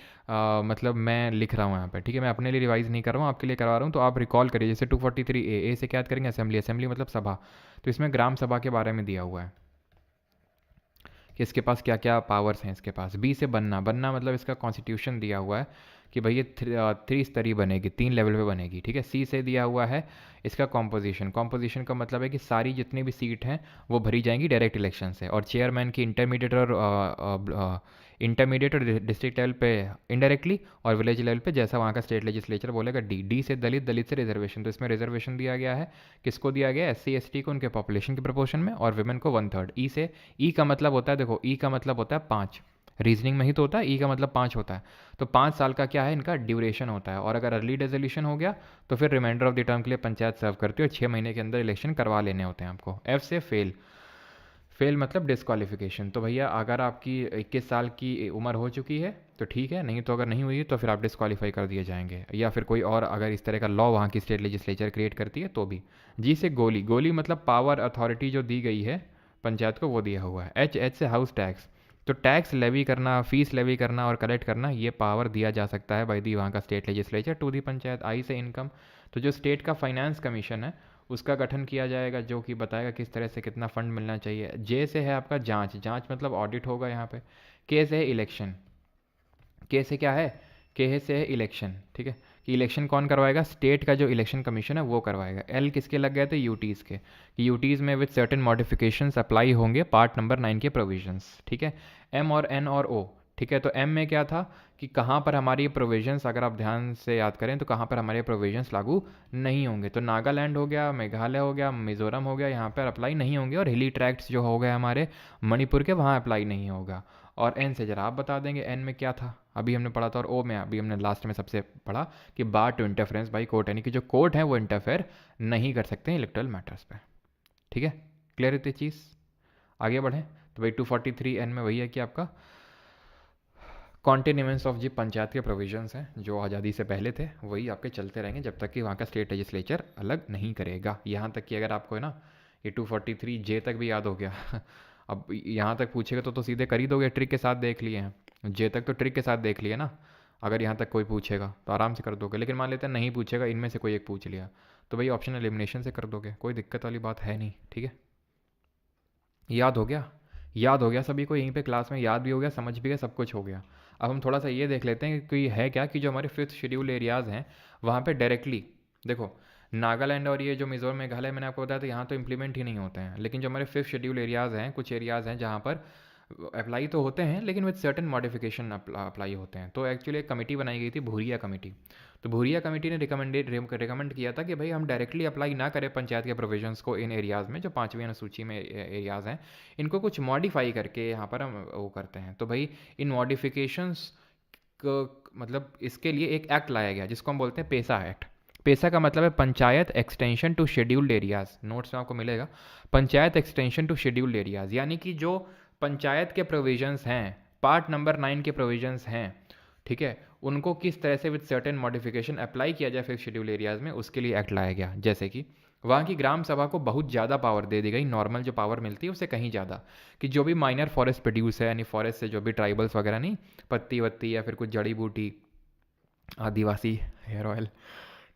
Speaker 1: मतलब मैं लिख रहा हूँ यहाँ पे, ठीक है, मैं अपने लिए रिवाइज नहीं कर रहा हूँ, आपके लिए करवा रहा हूँ, तो आप रिकॉल करिए। जैसे 243 ए से क्या याद करेंगे, असेंबली, असेंबली मतलब सभा, तो इसमें ग्राम सभा के बारे में दिया हुआ है कि इसके पास क्या क्या पावर्स हैं इसके पास। बी से बनना, बनना मतलब इसका कॉन्स्टिट्यूशन दिया हुआ है कि भाई ये त्रिस्तरीय बनेगी, 3 लेवल पे बनेगी, ठीक है। सी से दिया हुआ है इसका कॉम्पोजिशन, कॉम्पोजिशन का मतलब है कि सारी जितनी भी सीट हैं वो भरी जाएंगी डायरेक्ट इलेक्शन से, और चेयरमैन की इंटरमीडिएट और डिस्ट्रिक्ट लेवल पे इनडायरेक्टली, और विलेज लेवल पे जैसा वहाँ का स्टेट लेजिस्लेचर बोलेगा। डी से दलित, दलित से रिजर्वेशन, तो इसमें रिजर्वेशन दिया गया है, किसको दिया गया है, SC ST को उनके पॉपुलेशन के प्रपोर्शन में, और वुमेन को 1/3। ई से, ई का मतलब होता है, देखो ई का मतलब होता है 5, रीजनिंग में ही तो होता है, ई का मतलब 5 होता है, तो 5 साल का क्या है इनका ड्यूरेशन होता है। और अगर अर्ली डिसोल्यूशन हो गया तो फिर रिमाइंडर ऑफ द टर्म के लिए पंचायत सर्व करती है और 6 महीने के अंदर इलेक्शन करवा लेने होते हैं आपको। एफ से फेल, फेल मतलब डिस्क्वालिफिकेशन, तो भैया अगर आपकी 21 साल की उम्र हो चुकी है तो ठीक है, नहीं तो अगर नहीं हुई तो फिर आप डिस्क्वालीफाई कर दिए जाएंगे, या फिर कोई और अगर इस तरह का लॉ वहाँ की स्टेट लेजिस्लेचर क्रिएट करती है तो भी। जी से गोली, गोली मतलब पावर अथॉरिटी जो दी गई है पंचायत को वो दिया हुआ है। एच से हाउस टैक्स, तो टैक्स लेवी करना, फीस लेवी करना और कलेक्ट करना, ये पावर दिया जा सकता है बाई दी वहाँ का state legislature to the panchayat. I say income, तो जो स्टेट का फाइनेंस कमीशन है उसका गठन किया जाएगा जो कि बताएगा किस तरह से कितना फंड मिलना चाहिए। जे से है आपका जांच, जांच मतलब ऑडिट होगा यहाँ पे। के से है इलेक्शन, के से क्या है, के से है इलेक्शन, ठीक है, कि इलेक्शन कौन करवाएगा, स्टेट का जो इलेक्शन कमीशन है वो करवाएगा। एल किसके लग गए थे, यूटीज़ के, कि यूटीज़ में विद सर्टेन मॉडिफिकेशंस अप्लाई होंगे पार्ट नंबर 9 के प्रोविजंस, ठीक है। एम और एन और ओ, ठीक है, तो एम में क्या था कि कहाँ पर हमारी प्रोविजंस, अगर आप ध्यान से याद करें तो कहाँ पर हमारे प्रोविजंस लागू नहीं होंगे, तो नागालैंड हो गया, मेघालय हो गया, मिजोरम हो गया, यहाँ पर अप्लाई नहीं होंगे, और हिली ट्रैक्ट्स जो हो गए हमारे मणिपुर के, वहाँ अप्लाई नहीं होगा। और एन से जरा आप बता देंगे एन में क्या था, अभी हमने पढ़ा था, और ओ में अभी हमने लास्ट में सबसे पढ़ा कि बार टू इंटरफेरेंस बाई कोर्ट, यानी कि जो कोर्ट है वो इंटरफेयर नहीं कर सकते हैं इलेक्टोरल मैटर्स पे, ठीक है। क्लियर होती चीज़, आगे बढ़ें तो भाई 243 एन में वही है कि आपका कॉन्टिन्यूएंस ऑफ जी पंचायत के प्रोविजंस हैं जो आज़ादी से पहले थे, वही आपके चलते रहेंगे जब तक कि वहाँ का स्टेट लेजिस्लेचर अलग नहीं करेगा। यहाँ तक कि अगर आपको है ना ये 243 जे तक भी याद हो गया अब यहाँ तक पूछेगा तो सीधे कर ही दोगे, ट्रिक के साथ देख लिए हैं, जे तक तो ट्रिक के साथ देख लिया ना, अगर यहाँ तक कोई पूछेगा तो आराम से कर दोगे। लेकिन मान लेते हैं नहीं पूछेगा, इनमें से कोई एक पूछ लिया तो भाई ऑप्शन एलिमिनेशन से कर दोगे, कोई दिक्कत वाली बात है नहीं, ठीक है। याद हो गया, याद हो गया सभी को, यहीं पे क्लास में याद भी हो गया, समझ भी गया, सब कुछ हो गया। अब हम थोड़ा सा ये देख लेते हैं कि है क्या कि जो हमारे 5th शेड्यूल एरियाज़ हैं वहाँ पे डायरेक्टली देखो, नागालैंड और ये जो मिजोरम मेघालय मैंने आपको बताया था यहाँ तो इम्प्लीमेंट ही नहीं होते हैं, लेकिन जो हमारे 5th शेड्यूल एरियाज़ हैं, कुछ एरियाज़ हैं जहाँ पर अप्लाई तो होते हैं लेकिन विद सर्टेन मॉडिफिकेशन अप्लाई होते हैं। तो एक्चुअली एक कमेटी बनाई गई थी, भूरिया कमेटी, तो भूरिया कमेटी ने रिकमेंड किया था कि भाई हम डायरेक्टली अप्लाई ना करें पंचायत के प्रोविजंस को इन एरियाज़ में, जो 5वीं अनुसूची में एरियाज़ हैं, इनको कुछ मॉडिफाई करके यहाँ पर हम वो करते हैं। तो भाई इन मॉडिफिकेशंस मतलब इसके लिए एक एक्ट लाया गया जिसको हम बोलते हैं पेसा एक्ट। पेसा का मतलब है panchayat extension to scheduled areas, notes में आपको मिलेगा, panchayat extension to scheduled areas, यानी कि जो पंचायत के प्रोविजंस हैं, पार्ट नंबर 9 के प्रोविजंस हैं, ठीक है, उनको किस तरह से विद सर्टेन मॉडिफिकेशन अप्लाई किया जाए 5th शेड्यूल एरियाज़ में, उसके लिए एक्ट लाया गया। जैसे कि वहाँ की ग्राम सभा को बहुत ज़्यादा पावर दे दी गई, नॉर्मल जो पावर मिलती है उससे कहीं ज़्यादा, कि जो भी माइनर फॉरेस्ट प्रोड्यूस है, यानी फॉरेस्ट से जो भी ट्राइबल्स वगैरह नहीं, पत्ती वत्ती या फिर कुछ जड़ी बूटी, आदिवासी हेयर ऑयल,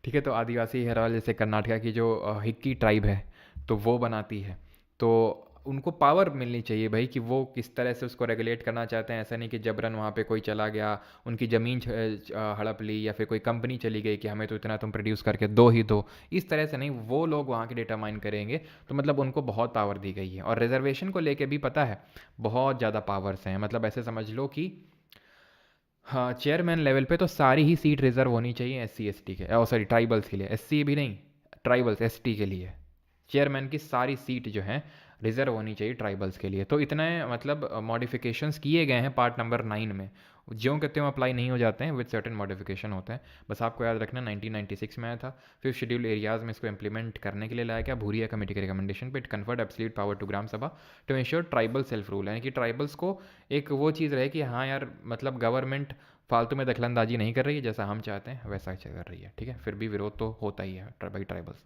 Speaker 1: ठीक है, तो आदिवासी हेयर ऑयल जैसे कर्नाटका की जो हिक्की ट्राइब है तो वो बनाती है, तो उनको पावर मिलनी चाहिए भाई कि वो किस तरह से उसको रेगुलेट करना चाहते हैं। ऐसा नहीं कि जबरन वहाँ पे कोई चला गया, उनकी ज़मीन हड़प ली, या फिर कोई कंपनी चली गई कि हमें तो इतना तुम प्रोड्यूस करके दो ही दो। इस तरह से नहीं, वो लोग वहाँ के डेटा माइन करेंगे। तो मतलब उनको बहुत पावर दी गई है। और रिजर्वेशन को लेके भी पता है बहुत ज़्यादा पावर्स हैं। मतलब ऐसे समझ लो कि हाँ, चेयरमैन लेवल पे तो सारी ही सीट रिजर्व होनी चाहिए एस सी एस टी के, सॉरी ट्राइबल्स के लिए। एस सी भी नहीं, ट्राइबल्स एस टी के लिए चेयरमैन की सारी सीट जो है रिजर्व होनी चाहिए ट्राइबल्स के लिए। तो इतने मतलब मॉडिफिकेशंस किए गए हैं पार्ट नंबर 9 में, ज्यों के त्यों अप्लाई नहीं हो जाते हैं, विद सर्टेन मॉडिफिकेशन होते हैं। बस आपको याद रखना 1996 में आया था। फिर शेड्यूल एरियाज में इसको इंप्लीमेंट करने के लिए लाया गया भूरिया कमेटी के रिकमेंडेशन पे। It conferred absolute power to gram sabha to ensure tribal self rule, यानी कि ट्राइबल्स को एक वो चीज़ रहे कि हाँ यार, मतलब गवर्नमेंट फालतू में दखलंदाजी नहीं कर रही है, जैसा हम चाहते हैं वैसा कर रही है। ठीक है, फिर भी विरोध तो होता ही है बाई ट्राइबल्स।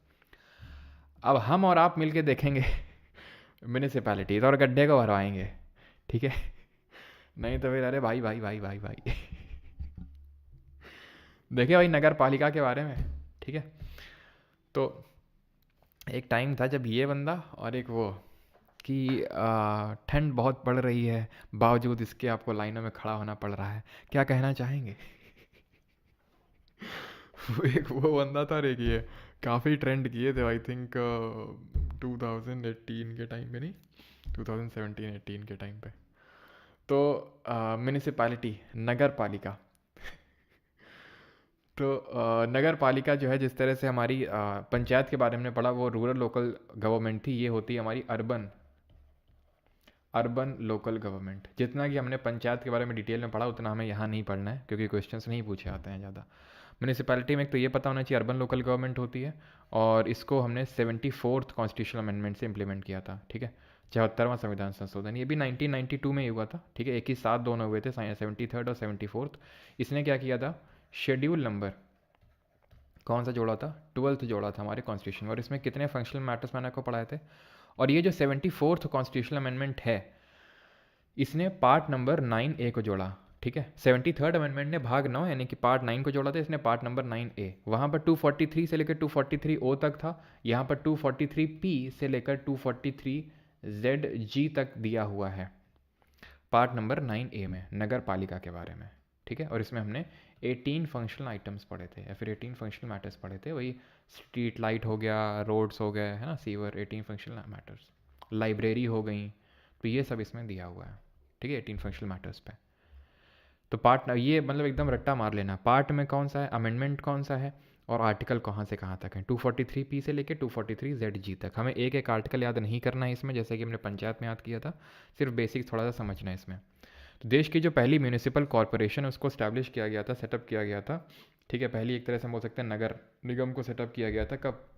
Speaker 1: अब हम और आप मिलके देखेंगे म्यूनिसिपैलिटीज़ और गड्ढे को भरवाएंगे। ठीक है, नहीं तो फिर अरे भाई भाई भाई भाई भाई देखिए भाई नगर पालिका के बारे में। ठीक है, तो एक टाइम था जब ये बंदा और एक वो कि ठंड बहुत पड़ रही है, बावजूद इसके आपको लाइनों में खड़ा होना पड़ रहा है। क्या कहना चाहेंगे? एक वो बंदा था और एक ये काफ़ी ट्रेंड किए थे आई थिंक 2018 के टाइम पे, नहीं 2017-18 के टाइम पे। तो म्यूनिसिपैलिटी, नगर पालिका, तो नगर पालिका जो है, जिस तरह से हमारी पंचायत के बारे में पढ़ा वो रूरल लोकल गवर्नमेंट थी, ये होती है हमारी अर्बन अर्बन लोकल गवर्नमेंट। जितना कि हमने पंचायत के बारे में डिटेल में पढ़ा उतना हमें यहाँ नहीं पढ़ना है, क्योंकि क्वेश्चंस नहीं पूछे आते हैं ज़्यादा। म्यूनिसिपैलिटी में एक तो ये पता होना चाहिए अर्बन लोकल गवर्नमेंट होती है, और इसको हमने 74th कॉन्स्टिट्यूशनल अमेंडमेंट से इम्प्लीमेंट किया था। ठीक है, 74वां संविधान संशोधन, ये भी 1992 में ही हुआ था। ठीक है, एक ही साथ दोनों हुए थे, 73rd और 74th। इसने क्या किया था, शेड्यूल नंबर कौन सा जोड़ा था, 12th जोड़ा था हमारे कॉन्स्टिट्यूशन। और इसमें कितने फंक्शनल मैटर्स मैंने आपको पढ़ाए थे। और ये जो 74th कॉन्स्टिट्यूशनल अमेंडमेंट है, इसने पार्ट नंबर 9A को जोड़ा। ठीक है, 73rd अमेंडमेंट ने भाग 9 यानी कि पार्ट 9 को जोड़ा था, इसने पार्ट नंबर 9A। वहाँ पर 243 से लेकर 243O तक था, यहाँ पर 243P से लेकर 243ZG तक दिया हुआ है पार्ट नंबर 9A में नगर पालिका के बारे में। ठीक है, और इसमें हमने 18 फंक्शनल आइटम्स पढ़े थे, या फिर 18 फंक्शनल मैटर्स पढ़े थे। वही स्ट्रीट लाइट हो गया, रोड्स हो गए, है ना, सीवर, 18 फंक्शनल मैटर्स, लाइब्रेरी हो गई, तो ये सब इसमें दिया हुआ है। ठीक है, 18 फंक्शनल मैटर्स पे। तो पार्ट ये मतलब एकदम रट्टा मार लेना, पार्ट में कौन सा है, अमेंडमेंट कौन सा है, और आर्टिकल कहाँ से कहाँ तक है। 243P से लेकर 243ZG तक हमें एक एक आर्टिकल याद नहीं करना है इसमें, जैसे कि हमने पंचायत में याद किया था। सिर्फ बेसिक थोड़ा सा समझना है इसमें। तो देश की जो पहली म्यूनिसिपल कॉरपोरेशन उसको स्टैब्लिश किया गया था, सेटअप किया गया था। ठीक है, पहली एक तरह से हम बोल सकते हैं नगर निगम को सेटअप किया गया था कब,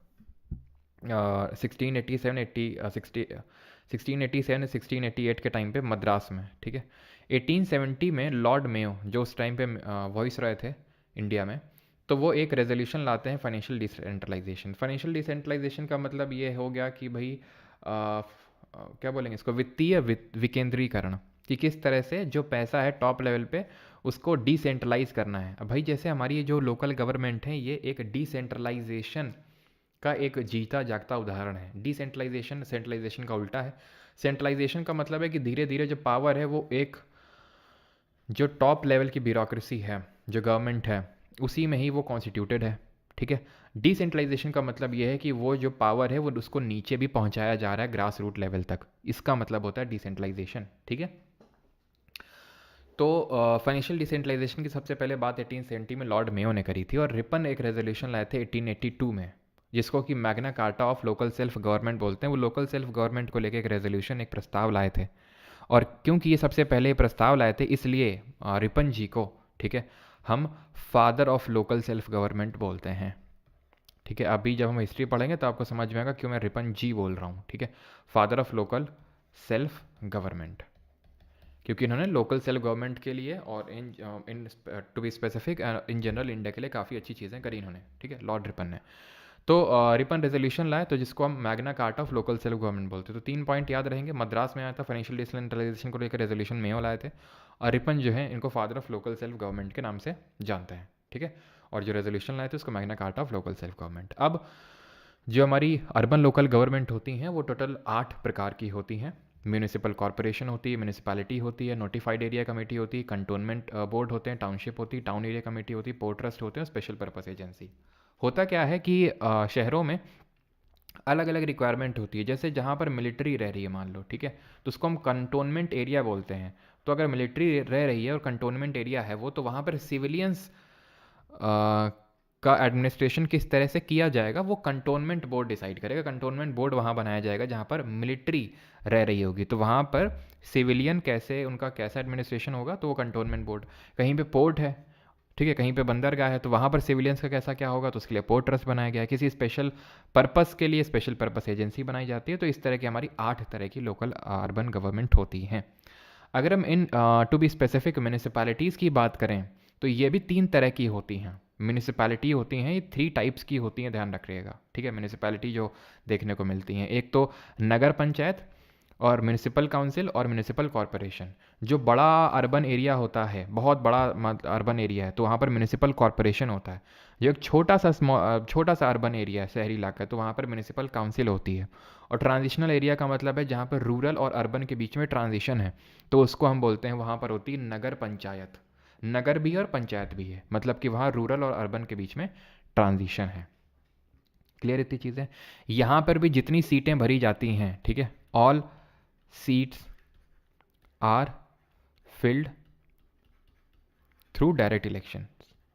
Speaker 1: 1687 के टाइम पे मद्रास में। ठीक है, 1870 में लॉर्ड मेयो जो उस टाइम पे वॉइस रॉय थे इंडिया में, तो वो एक रेजोल्यूशन लाते हैं फाइनेंशियल डिसेंट्रलाइजेशन। फाइनेंशियल डिसेंट्रलाइजेशन का मतलब ये हो गया कि भाई क्या बोलेंगे इसको, वित्तीय विकेंद्रीकरण, कि किस तरह से जो पैसा है टॉप लेवल पे उसको डिसेंट्रलाइज करना है। अब भाई जैसे हमारी ये जो लोकल गवर्नमेंट है, ये एक डिसेंट्रलाइजेशन का एक जीता जागता उदाहरण है। डिसेंट्रलाइजेशन सेंट्रलाइजेशन का उल्टा है। सेंट्रलाइजेशन का मतलब है कि धीरे धीरे जो पावर है वो एक जो टॉप लेवल की ब्यूरोक्रेसी है, जो गवर्नमेंट है, उसी में ही वो कॉन्स्टिट्यूटेड है। ठीक है, डिसेंट्रलाइजेशन का मतलब ये है कि वो जो पावर है वो उसको नीचे भी पहुंचाया जा रहा है, ग्रास रूट लेवल तक। इसका मतलब होता है डिसेंट्रलाइजेशन। ठीक है, तो फाइनेंशियल डिसेंट्रलाइजेशन की सबसे पहले बात 1870 में लॉर्ड मेयो ने करी थी, और रिपन एक रेजोल्यूशन लाए थे 1882 में, जिसको कि Magna carta of local self government बोलते हैं। वो लोकल सेल्फ गवर्नमेंट को लेकर एक रेजोल्यूशन, एक प्रस्ताव लाए थे। और क्योंकि ये सबसे पहले प्रस्ताव लाए थे, इसलिए रिपन जी को, ठीक है, हम father of local self government बोलते हैं। ठीक है, अभी जब हम हिस्ट्री पढ़ेंगे तो आपको समझ में आएगा क्यों मैं रिपन जी बोल रहा हूँ। ठीक है, father of local self government, क्योंकि इन्होंने लोकल सेल्फ गवर्नमेंट के लिए और in to be specific in general India के लिए काफ़ी अच्छी चीज़ें करी इन्होंने। ठीक है, लॉर्ड रिपन ने। तो रिपन रेजोल्यूशन लाए, तो जिसको हम Magna carta of local self government बोलते हैं। तो 3 पॉइंट याद रहेंगे। मद्रास में आया था फाइनेंशियल डिसेंट्रलाइजेशन को लेकर रेजोल्यूशन मेयो लाए थे, और रिपन जो है इनको father of local self government के नाम से जानते हैं। ठीक है, और जो रेजोल्यूशन लाए थे उसको Magna carta of local self government. अब जो हमारी अर्बन लोकल गवर्नमेंट होती हैं वो टोटल 8 प्रकार की होती हैं। म्यूनिसिपल कॉरपोरेशन होती है, म्यूनिसिपैलिटी होती है, नोटिफाइड एरिया कमेटी होती है, कंटोनमेंट बोर्ड होते हैं, टाउनशिप होती है, टाउन एरिया कमेटी होती है, पोर्ट ट्रस्ट होते हैं, स्पेशल पर्पस एजेंसी। होता क्या है कि शहरों में अलग अलग रिक्वायरमेंट होती है। जैसे जहाँ पर मिलिट्री रह रही है मान लो, ठीक है, तो उसको हम कंटोनमेंट एरिया बोलते हैं। तो अगर मिलिट्री रह रही है और कंटोनमेंट एरिया है वो, तो वहाँ पर सिविलियंस का एडमिनिस्ट्रेशन किस तरह से किया जाएगा वो कंटोनमेंट बोर्ड डिसाइड करेगा। कंटोनमेंट बोर्ड वहाँ बनाया जाएगा जहाँ पर मिलिट्री रह रही होगी, तो वहाँ पर सिविलियन कैसे, उनका कैसा एडमिनिस्ट्रेशन होगा, तो वो कंटोनमेंट बोर्ड। कहीं पे पोर्ट है, ठीक है, कहीं पे बंदरगाह है, तो वहाँ पर सिविलियंस का कैसा क्या होगा, तो उसके लिए पोर्ट ट्रस्ट बनाया गया है। किसी स्पेशल पर्पस के लिए स्पेशल पर्पस एजेंसी बनाई जाती है। तो इस तरह की हमारी 8 तरह की लोकल अर्बन गवर्नमेंट होती हैं। अगर हम इन टू बी स्पेसिफिक म्यूनिसिपैलिटीज़ की बात करें तो ये भी 3 तरह की होती हैं। म्यूनिसिपैलिटी होती हैं, ये 3 टाइप्स की होती हैं, ध्यान रखिएगा, ठीक है। म्यूनिसिपैलिटी जो देखने को मिलती हैं, एक तो नगर पंचायत और म्यूनिसिपल काउंसिल और म्यूनिसिपल कॉरपोरेशन। जो बड़ा अर्बन एरिया होता है, बहुत बड़ा अर्बन एरिया है, तो वहाँ पर म्यूनिसिपल कॉरपोरेशन होता है। जो एक छोटा सा अर्बन एरिया है, शहरी इलाका है, तो वहाँ पर म्यूनिसिपल काउंसिल होती है। और ट्रांजिशनल एरिया का मतलब है जहाँ पर रूरल और अर्बन के बीच में ट्रांजिशन है, तो उसको हम बोलते हैं, वहाँ पर होती है नगर पंचायत। नगर भी है और पंचायत भी है, मतलब कि वहाँ रूरल और अर्बन के बीच में ट्रांजिशन है। क्लियर इतनी चीज़ें। यहाँ पर भी जितनी सीटें भरी जाती हैं, ठीक है, all seats are filled through direct election,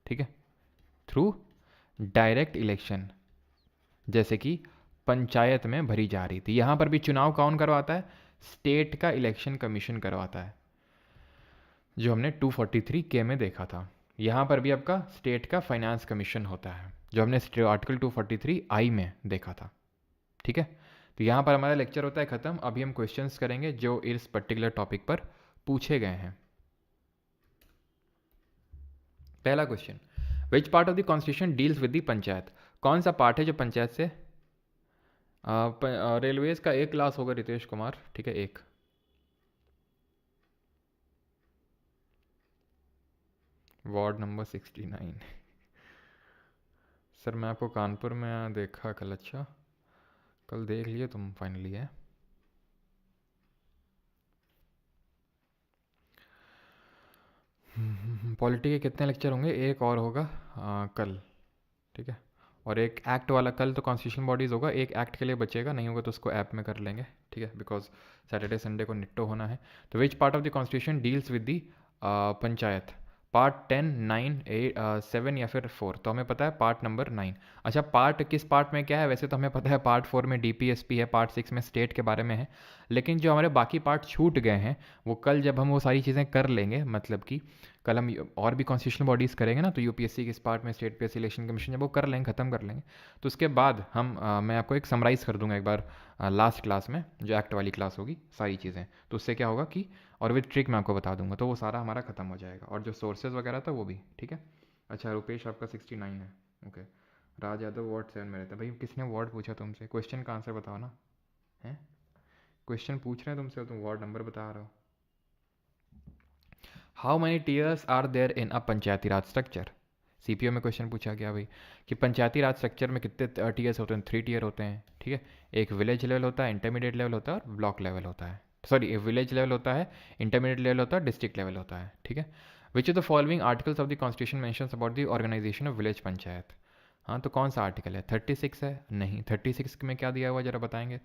Speaker 1: ठीक है, थ्रू डायरेक्ट इलेक्शन। जैसे कि पंचायत में भरी जा रही थी, यहाँ पर भी चुनाव कौन करवाता है, स्टेट का इलेक्शन कमीशन करवाता है, जो हमने 243 के में देखा था। यहाँ पर भी आपका स्टेट का फाइनेंस कमीशन होता है, जो हमने आर्टिकल 243 में देखा था, ठीक है। तो यहाँ पर हमारा लेक्चर होता है ख़त्म। अभी हम क्वेश्चंस करेंगे जो इस पर्टिकुलर टॉपिक पर पूछे गए हैं। पहला question, which part of the constitution deals with the panchayat. कौन सा पार्ट है जो पंचायत से, रेलवेज का एक क्लास होगा रितेश कुमार, ठीक है, एक। Ward number 69। सर मैं आपको कानपुर में देखा कल, अच्छा कल देख लिए तुम फाइनली है। पॉलिटी के कितने लेक्चर होंगे, एक और होगा कल, ठीक है। और एक एक्ट वाला कल तो कॉन्स्टिट्यूशन बॉडीज़ होगा, एक एक्ट के लिए बचेगा, नहीं होगा तो उसको ऐप में कर लेंगे, ठीक है, बिकॉज सैटरडे संडे को निट्टो होना है। तो which part of the constitution deals with the panchayat, part 10, 9, 8, 7 या फिर 4। तो हमें पता है पार्ट नंबर 9। अच्छा पार्ट किस पार्ट में क्या है, वैसे तो हमें पता है पार्ट 4 में डीपीएसपी है, पार्ट 6 में स्टेट के बारे में है, लेकिन जो हमारे बाकी पार्ट छूट गए हैं वो कल जब हम वो सारी चीज़ें कर लेंगे, मतलब कि कल हम और भी कॉन्स्टिट्यूशनल बॉडीज़ करेंगे ना, तो यूपीएससी के इस पार्ट में, स्टेट पीएससी इलेक्शन कमीशन, जब वो कर लेंगे, ख़त्म कर लेंगे, तो उसके बाद हम मैं आपको एक समराइज़ कर दूंगा एक बार लास्ट क्लास में, जो एक्ट वाली क्लास होगी, सारी चीज़ें। तो उससे क्या होगा कि, और विद ट्रिक मैं आपको बता दूंगा, तो वो सारा हमारा खत्म हो जाएगा, और जो सोर्सेज वगैरह था वो भी, ठीक है। अच्छा रुपेश आपका 69 है, ओके। राज यादव वार्ड 7 में रहता है। भाई किसने वार्ड पूछा तुमसे, क्वेश्चन का आंसर बताओ ना, है क्वेश्चन पूछ रहे हैं तुमसे, तुम वार्ड नंबर बता रहे हो। How many tiers are there in a panchayati raj structure. CPO में क्वेश्चन पूछा गया भाई कि पंचायती राज स्ट्रक्चर में कितने टीयर्स होते हैं, 3 टीयर होते हैं, ठीक है। एक विलेज लेवल होता है, इंटरमीडिएट लेवल होता है और ब्लॉक लेवल होता है। सॉरी, विलेज लेवल होता है, इंटरमीडिएट लेवल होता है, डिस्ट्रिक्ट लेवल होता है, ठीक है। Which of the following articles of the constitution mentions about the organisation of village panchayat. हाँ तो कौन सा आर्टिकल है, 36 है, नहीं 36 में क्या दिया हुआ जरा बताएंगे।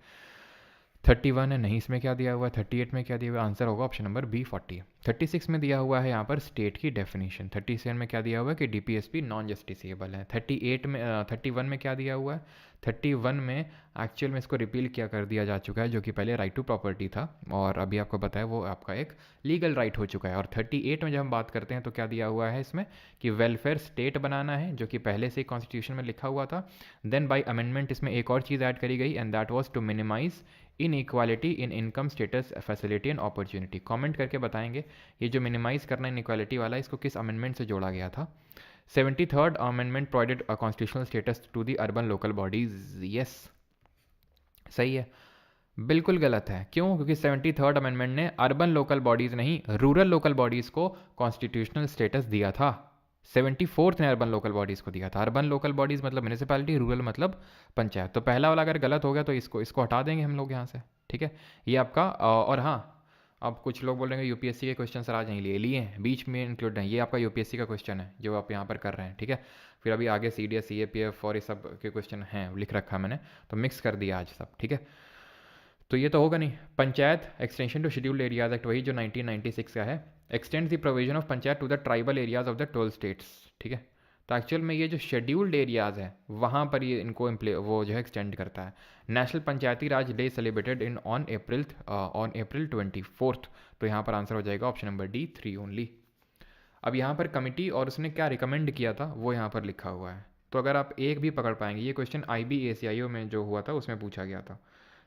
Speaker 1: 31 है, नहीं, इसमें क्या दिया हुआ है, 38 में क्या दिया हुआ है, आंसर होगा ऑप्शन नंबर बी 40। 36 में दिया हुआ है यहाँ पर स्टेट की डेफिनेशन, 37 में क्या दिया हुआ है कि डीपीएसपी नॉन जस्टिसेबल है, 38 में 31 में क्या दिया हुआ है, 31 में एक्चुअल में इसको रिपील किया कर दिया जा चुका है, जो कि पहले राइट टू प्रॉपर्टी था, और अभी आपको बताया वो आपका एक लीगल राइट हो चुका है। और 38 में जब हम बात करते हैं तो क्या दिया हुआ है इसमें कि वेलफेयर स्टेट बनाना है, जो कि पहले से ही कॉन्स्टिट्यूशन में लिखा हुआ था। देन बाई अमेंडमेंट इसमें एक और चीज़ ऐड करी गई, and that was to minimise inequality in income status facility and opportunity. Comment करके बताएंगे ये जो मिनिमाइज करना इनइक्वालिटी वाला, इसको किस अमेंडमेंट से जोड़ा गया था। 73rd amendment provided a constitutional status to the urban local bodies. Yes सही है, बिल्कुल गलत है। क्यों, क्योंकि 73rd अमेंडमेंट ने अर्बन लोकल बॉडीज़ नहीं, रूरल लोकल बॉडीज़ को कॉन्स्टिट्यूशनल स्टेटस दिया था। 74th ने अर्बन लोकल बॉडीज़ को दिया था। अर्बन लोकल बॉडीज़ मतलब म्यूनिसिपैलिटी, रूरल मतलब पंचायत। तो पहला वाला अगर गलत हो गया तो इसको हटा देंगे हम लोग यहाँ से, ठीक है। ये आपका और हाँ, अब कुछ लोग बोल रहे हैं यूपीएससी के क्वेश्चन सर आज नहीं लिए हैं, बीच में इंक्लूड हैं। ये आपका यूपीएससी का क्वेश्चन है जो आप यहाँ पर कर रहे हैं, ठीक है। फिर अभी आगे CDS CAPF और ये सब के क्वेश्चन हैं, लिख रखा मैंने, तो मिक्स कर दिया आज सब, ठीक है। तो ये तो होगा नहीं। Panchayat extension to scheduled areas act वही जो 1996 का है, extend the provision of panchayat to the tribal areas of the 12 states, ठीक है। तो एक्चुअल में ये जो शेड्यूल्ड एरियाज है वहाँ पर ये इनको वो जो है एक्सटेंड करता है। National Panchayati Raj day celebrated in on April 24th। तो यहाँ पर आंसर हो जाएगा ऑप्शन नंबर D 3 ओनली। अब यहाँ पर कमिटी और उसने क्या रिकमेंड किया था वो यहाँ पर लिखा हुआ है। तो अगर आप एक भी पकड़ पाएंगे, ये क्वेश्चन IBACIO में जो हुआ था उसमें पूछा गया था,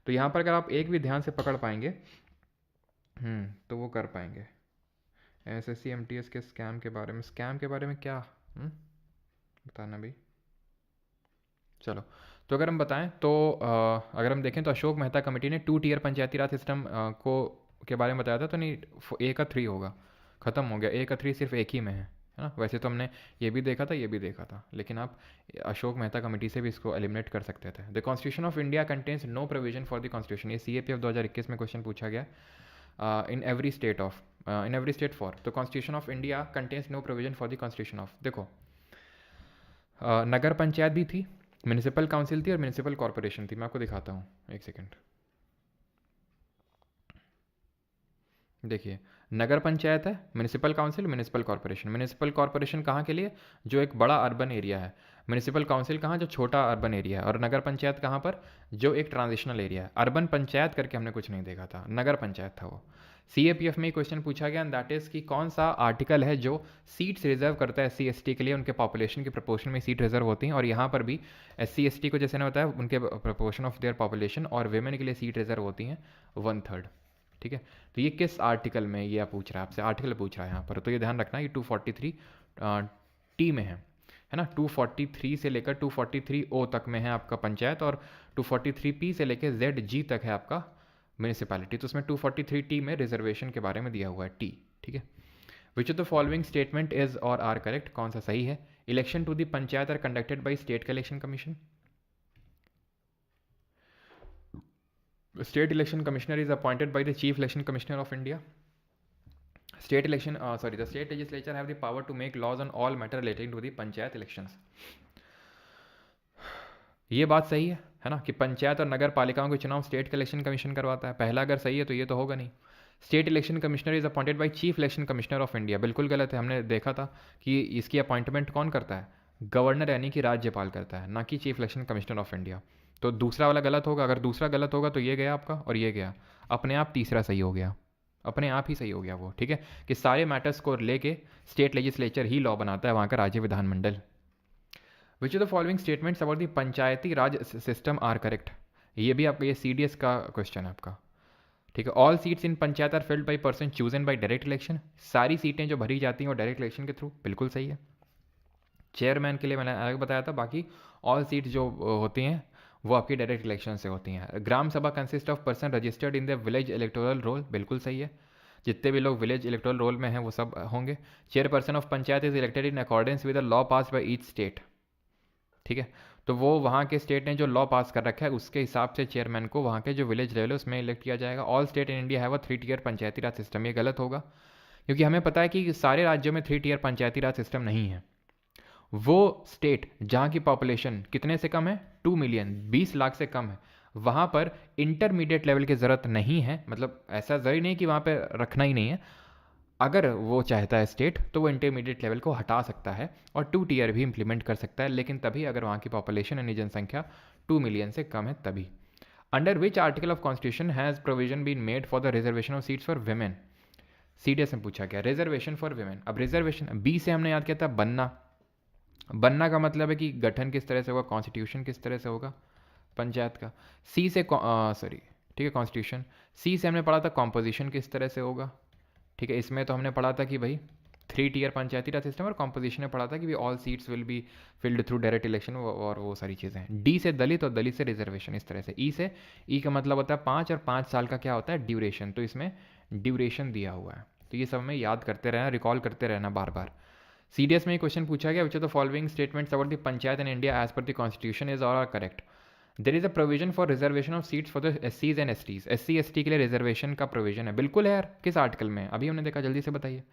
Speaker 1: तो यहाँ पर अगर आप एक भी ध्यान से पकड़ पाएंगे तो वो कर पाएंगे। SSC MTS के स्कैम के बारे में क्या बताना भाई। चलो, तो अगर हम बताएं तो अगर हम देखें तो अशोक मेहता कमेटी ने 2 टियर पंचायती राज सिस्टम को के बारे में बताया था। तो नहीं, A का 3 होगा, ख़त्म हो गया। A का 3 सिर्फ एक ही में है ना। वैसे तो हमने ये भी देखा था, ये भी देखा था, लेकिन आप अशोक मेहता कमेटी से भी इसको एलिमिनेट कर सकते थे। The constitution of India contains no provision for the constitution, ये CAPF 2021 में क्वेश्चन पूछा गया। इन एवरी स्टेट फॉर, तो constitution of India contains no provision for the constitution of, देखो नगर पंचायत भी थी, म्यूनिसिपल काउंसिल थी और म्यूनिसिपल कॉर्पोरेशन थी। मैं आपको दिखाता हूँ, एक सेकेंड। देखिए, नगर पंचायत है, municipal council, municipal corporation. Municipal corporation कहाँ के लिए? जो एक बड़ा अर्बन एरिया है। म्यूनिसिपल काउंसिल कहाँ? जो छोटा अर्बन एरिया है। और नगर पंचायत कहाँ पर? जो एक ट्रांजिशनल एरिया है। अर्बन पंचायत करके हमने कुछ नहीं देखा था, नगर पंचायत था वो। CAPF में क्वेश्चन पूछा गया, एंड दैट इज़ कि कौन सा आर्टिकल है जो सीट्स रिजर्व करता है SC ST के लिए, उनके पॉपुलेशन के प्रपोर्शन में सीट रिजर्व होती हैं। और यहाँ पर भी SC ST को जैसे मैंने बताया उनके प्रपोर्शन ऑफ देयर पॉपुलेशन, और वेमेन के लिए सीट रिजर्व होती हैं 1/3, ठीक है। तो ये किस आर्टिकल में ये पूछ रहा है आपसे, आर्टिकल पूछ रहा है यहाँ पर। तो ये ध्यान रखना, ये 243 T में है ना। 243 से लेकर 243 O तक में है आपका पंचायत, और 243 P से लेकर ZG तक है आपका म्यूनिसिपैलिटी। तो उसमें 243 T में रिजर्वेशन के बारे में दिया हुआ है T, ठीक है। Which of the following statement is or are correct, कौन सा सही है? Election to the panchayat are conducted by state election commission. State election commissioner is appointed by the chief election commissioner of India. The state legislature have the power to make laws on all matter relating to the panchayat elections. ये बात सही है ना, कि पंचायत और नगर पालिकाओं के चुनाव स्टेट इलेक्शन कमीशन करवाता है। पहला अगर सही है तो ये तो होगा नहीं। State election commissioner is appointed by chief election commissioner of India, बिल्कुल गलत है। हमने देखा था कि इसकी अपॉइंटमेंट कौन करता है? गवर्नर यानी कि राज्यपाल करता है, ना कि chief election commissioner of India. तो दूसरा वाला गलत होगा। अगर दूसरा गलत होगा तो ये गया आपका और ये गया, अपने आप तीसरा सही हो गया, अपने आप ही सही हो गया वो, ठीक है। कि सारे मैटर्स को लेके स्टेट लेजिस्लेचर ही लॉ बनाता है, वहाँ का राज्य विधानमंडल। Which of the following statements about the panchayati Raj system are correct, ये भी आपका ये CDS का क्वेश्चन है आपका, ठीक है। All seats in panchayat are filled by person chosen by direct election, सारी सीटें जो भरी जाती हैं वो डायरेक्ट इलेक्शन के थ्रू, बिल्कुल सही है। चेयरमैन के लिए मैंने अलग बताया था, बाकी ऑल सीट जो होती हैं वो आपकी डायरेक्ट इलेक्शन से होती हैं। ग्राम सभा consist of person registered in the village electoral role, बिल्कुल सही है। जितने भी लोग विलेज इलेक्टोरल रोल में हैं वो सब होंगे। Chairperson of panchayat is elected in accordance with the law pass by each state, ठीक है। तो वो वहाँ के स्टेट ने जो लॉ पास कर रखा है उसके हिसाब से चेयरमैन को वहाँ के जो विलेज लेवल है उसमें इलेक्ट किया जाएगा। All state in India have a 3 tier Panchayati Raj system, ये गलत होगा, क्योंकि हमें पता है कि सारे राज्यों में 3 टियर पंचायती राज सिस्टम नहीं है। वो स्टेट जहाँ की पॉपुलेशन कितने से कम है, 2 मिलियन, 20 लाख से कम है, वहाँ पर इंटरमीडिएट लेवल की ज़रूरत नहीं है। मतलब ऐसा ज़रूरी नहीं कि वहाँ पर रखना ही नहीं है, अगर वो चाहता है स्टेट तो वो इंटरमीडिएट लेवल को हटा सकता है और 2 टियर भी इंप्लीमेंट कर सकता है, लेकिन तभी अगर वहाँ की पॉपुलेशन यानी जनसंख्या 2 मिलियन से कम है तभी। Under which article of constitution has provision been made for the reservation of seats for women, CDS में पूछा गया रिजर्वेशन फॉर वेमेन। अब रिजर्वेशन B से हमने याद किया था बनना, बनना का मतलब है कि गठन किस तरह से होगा, कॉन्स्टिट्यूशन किस तरह से होगा पंचायत का। C से ठीक है कॉन्स्टिट्यूशन। C से हमने पढ़ा था कॉम्पोजिशन किस तरह से होगा, ठीक है। इसमें तो हमने पढ़ा था कि भाई 3 टियर पंचायती राज सिस्टम, और कॉम्पोजिशन में पढ़ा था कि भाई all seats will be filled through direct election और वो सारी चीज़ें। D से दलित और दलित से रिजर्वेशन इस तरह से। E का मतलब होता है 5 और 5 साल का क्या होता है ड्यूरेशन, तो इसमें ड्यूरेशन दिया हुआ है। तो ये सब में याद करते रहना, रिकॉल करते रहना बार बार। CDS में क्वेश्चन पूछा गया, which of the following statements about the panchayat in India as per the constitution is all correct. There is a provision for reservation of seats for the SCs and STs। SC ST के लिए reservation का provision है, बिल्कुल है यार। किस article में? अभी हमने देखा, जल्दी से बताइए।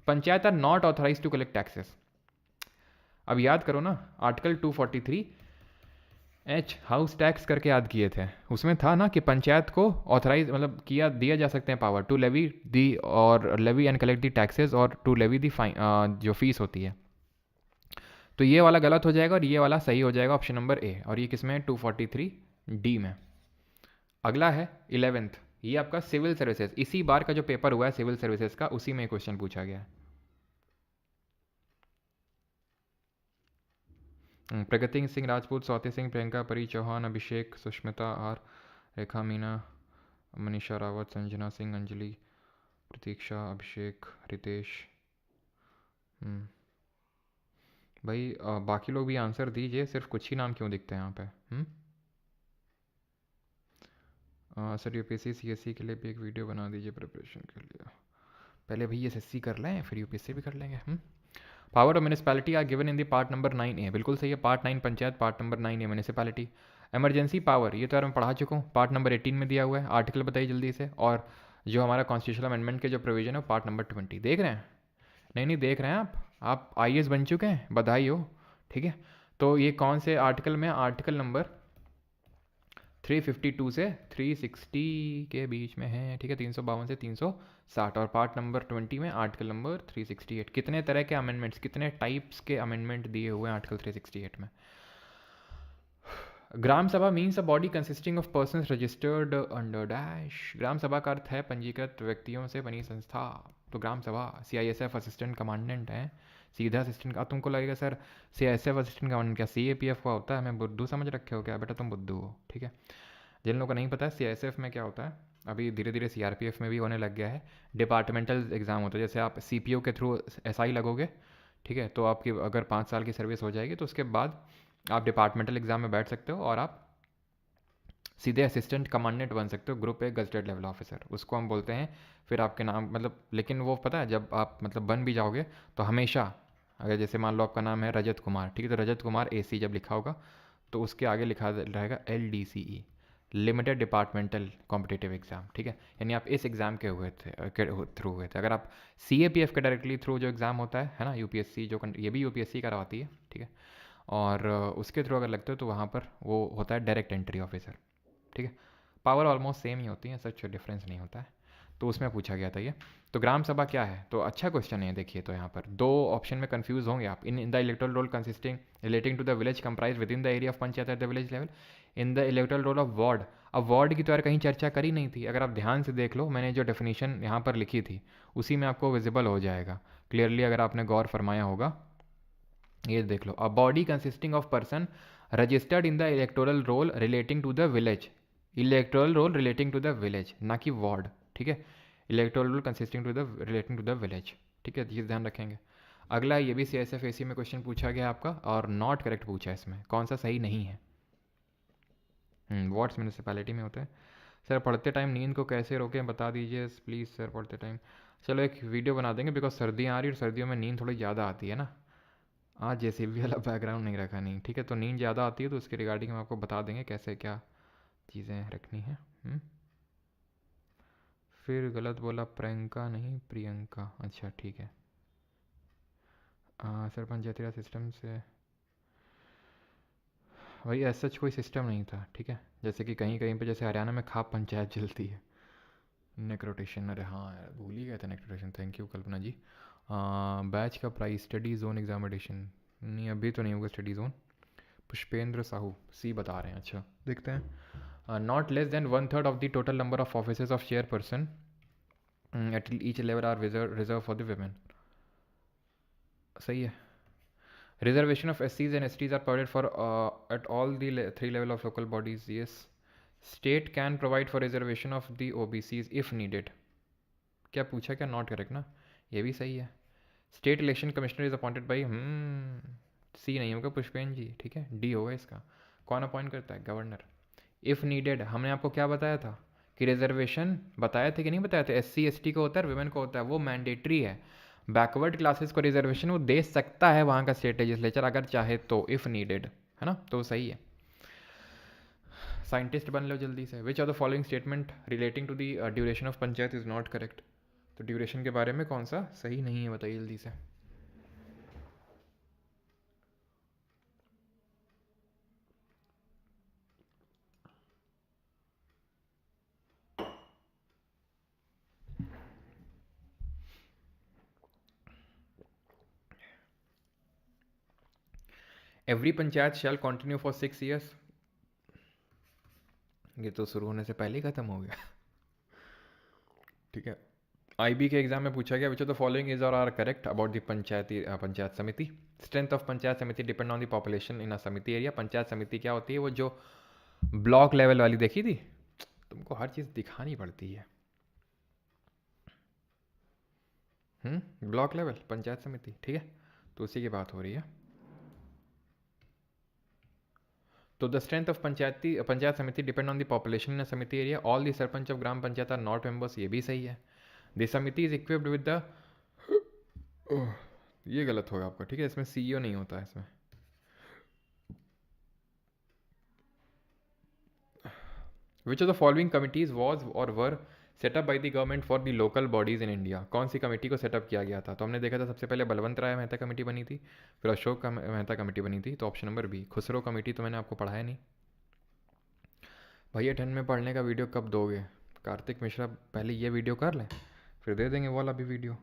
Speaker 1: Panchayat are not authorize to collect taxes. अब याद करो ना, आर्टिकल 243H हाउस टैक्स करके याद किए थे, उसमें था ना कि पंचायत को ऑथराइज मतलब किया दिया जा सकते हैं पावर टू लेवी दी और levy and collect the taxes और टू लेवी दी फाइन जो फीस होती है। तो ये वाला गलत हो जाएगा और ये वाला सही हो जाएगा, ऑप्शन नंबर ए। और ये किसमें है? 243D में। अगला है 11th, ये आपका सिविल सर्विसेज। इसी बार का जो पेपर हुआ है सिविल सर्विसेज का, उसी में क्वेश्चन पूछा गया है। प्रगति सिंह राजपूत, स्वाति सिंह, प्रियंका परी चौहान, अभिषेक, सुष्मिता आर, रेखा मीना, मनीषा रावत, संजना सिंह, अंजलि, प्रतीक्षा, अभिषेक, रितेश। भाई बाकी लोग भी आंसर दीजिए, सिर्फ कुछ ही नाम क्यों दिखते हैं यहाँ पे? सर UPSC CSC के लिए भी एक वीडियो बना दीजिए प्रिपरेशन के लिए। पहले भाई SSC कर लें, फिर UPSC भी कर लेंगे। Power of municipality are given in the part number 9A। बिल्कुल सही है, part 9 panchayat, part number 9A municipality. Emergency power, ये तो यार मैं पढ़ा चुका हूँ, पार्ट नंबर 18 में दिया हुआ है। आर्टिकल बताइए जल्दी से। और जो हमारा कॉन्स्टिट्यूशनल अमेंडमेंट के जो प्रोविजन है पार्ट नंबर 20। देख रहे हैं? नहीं देख रहे हैं आप IAS बन चुके हैं, बधाई हो। ठीक है, तो ये कौन से आर्टिकल में? आर्टिकल नंबर 352 से 360 के बीच में है। ठीक है, 352 से 360। और पार्ट नंबर 20 में आर्टिकल नंबर 368। कितने तरह के अमेंडमेंट्स, कितने टाइप्स के अमेंडमेंट दिए हुए हैं आर्टिकल 368 में। Gram sabha means a body consisting of person registered under dash. Gram sabha का अर्थ है पंजीकृत व्यक्तियों से बनी संस्था। तो ग्राम सभा CISF असिस्टेंट कमांडेंट है, सीधा असिस्टेंट का। तुमको लगेगा सर CISF असिस्टेंट कमांडेंट क्या CAPF का होता है? हमें बुद्धू समझ रखे हो क्या? बेटा तुम बुद्धू हो। ठीक है, जिन लोगों को नहीं पता है CISF में क्या होता है, अभी धीरे धीरे CRPF में भी होने लग गया है। डिपार्टमेंटल एग्ज़ाम होता है, जैसे आप CPO के थ्रू SI लगोगे, ठीक है, तो आपकी अगर 5 साल की सर्विस हो जाएगी तो उसके बाद आप डिपार्टमेंटल एग्ज़ाम में बैठ सकते हो और आप सीधे असिस्टेंट कमांडेंट बन सकते हो, ग्रुप 1 गजटेड लेवल ऑफिसर उसको हम बोलते हैं। फिर आपके नाम मतलब, लेकिन वो पता है जब आप मतलब बन भी जाओगे तो हमेशा, अगर जैसे मान लो आपका नाम है रजत कुमार, ठीक है, तो रजत कुमार AC जब लिखा होगा तो उसके आगे लिखा रहेगा LDCE, limited departmental competitive exam. ठीक है, यानी आप इस एग्ज़ाम के थ्रू हुए थे। अगर आप CAPF के डायरेक्टली थ्रू जो एग्ज़ाम होता है ना, UPSC जो ये भी UPSC करवाती है, ठीक है, और उसके थ्रू अगर लगते हो तो वहाँ पर वो होता है डायरेक्ट एंट्री ऑफिसर। ठीक है, पावर ऑलमोस्ट सेम ही होती है, सच डिफरेंस नहीं होता है। तो उसमें पूछा गया था ये। तो ग्राम सभा क्या है? तो अच्छा क्वेश्चन है, देखिए। तो यहाँ पर 2 ऑप्शन में कंफ्यूज होंगे आप। In the electoral roll consisting relating to the village comprise within the area of panchayat at the village level. In the electoral roll of ward. अब वार्ड की तो यार कहीं चर्चा करी नहीं थी, अगर आप ध्यान से देख लो, मैंने जो डेफिनेशन यहाँ पर लिखी थी उसी में आपको विजिबल हो जाएगा क्लियरली, अगर आपने गौर फरमाया होगा। ये देख लो, a body consisting of person registered in the electoral roll relating to the village. Electoral roll relating to the village, ना कि वार्ड। ठीक है, electoral roll consisting to the relating to the village. ठीक है, ये ध्यान रखेंगे। अगला, ये भी CISF AC में क्वेश्चन पूछा गया आपका, और नॉट करेक्ट पूछा है इसमें, कौन सा सही नहीं है? वार्ड्स म्यूनिसिपैलिटी में होता है। सर पढ़ते टाइम नींद को कैसे रोकें बता दीजिए प्लीज़ सर, पढ़ते टाइम। चलो एक वीडियो बना देंगे, बिकॉज सर्दियाँ आ रही और सर्दियों में नींद थोड़ी ज़्यादा आती है ना। आज जैसे भी वाला बैकग्राउंड नहीं रखा, नहीं, ठीक है, तो नींद ज़्यादा आती है तो उसके रिगार्डिंग हम आपको बता देंगे कैसे क्या चीज़ें रखनी है। फिर गलत बोला, प्रियंका नहीं प्रियंका, अच्छा ठीक है। सर पंचायती राज सिस्टम से भाई ऐसा कोई सिस्टम नहीं था, ठीक है, जैसे कि कहीं कहीं पे जैसे हरियाणा में खाप पंचायत चलती है। नेक रोटेशन, अरे हाँ यार भूल ही गए थे neck rotation, thank you Kalpana ji. Batch का price study zone exam edition, नहीं अभी तो नहीं होगा study zone. Pushpendra Sahu C बता रहे हैं, अच्छा देखते हैं। Not less than 1/3 of the total number of offices of chairperson at each level are reserve for the women. सही है। Reservation of SCs and STs are provided for at all the 3 level of local bodies. Yes, state can provide for reservation of the OBCs if needed. क्या पूछा, क्या not correct ना? ये भी सही है। State election commissioner is appointed by, C नहीं होगा पुष्पेन जी, ठीक है, D होगा इसका। कौन अपॉइंट करता है? गवर्नर। इफ़ नीडेड, हमने आपको क्या बताया था कि रिजर्वेशन बताया थे कि नहीं बताया था? SC ST को होता है, वुमेन को होता है, वो मैंडेटरी है। बैकवर्ड क्लासेस को रिजर्वेशन वो दे सकता है वहाँ का स्टेट लेजिस्लेचर अगर चाहे तो, इफ़ नीडेड, है ना, तो सही है। साइंटिस्ट बन लो जल्दी से। Which are the following statement relating to the duration of panchayat is not correct. तो ड्यूरेशन के बारे में कौन सा सही नहीं है बताइए जल्दी से। Every panchayat shell continue for 6 years। ये तो शुरू होने से पहले ही खत्म हो गया। ठीक है। आईबी के एग्जाम में पूछा गया which of the following is or are correct about the panchayat samiti. Strength of panchayat samiti depend on the population in a samiti area. Panchayat समिति क्या होती है, वो जो ब्लॉक लेवल वाली देखी थी, तुमको हर चीज़ दिखानी पड़ती है। ब्लॉक लेवल पंचायत समिति, ठीक है, तो उसी की बात हो रही है। तो the strength of panchayat samiti depend on the population in samiti area. All the sarpanch of gram panchayat are not members, ये भी सही है। द समिति इज इक्विप्ड विद द, ये गलत होगा आपका, ठीक है, इसमें सीईओ नहीं होता है इसमें। Which of the following committees was or were setup by the government for the local bodies in India. कौन सी कमेटी को सेटअप किया गया था? तो हमने देखा था सबसे पहले बलवंत राय मेहता कमेटी बनी थी, फिर अशोक मेहता कमेटी बनी थी, तो option number B. Khusro committee तो मैंने आपको पढ़ाया नहीं भैया। 10 में पढ़ने का वीडियो कब दोगे? कार्तिक मिश्रा पहले ये वीडियो कर लें, फिर दे देंगे वो वाला भी वीडियो।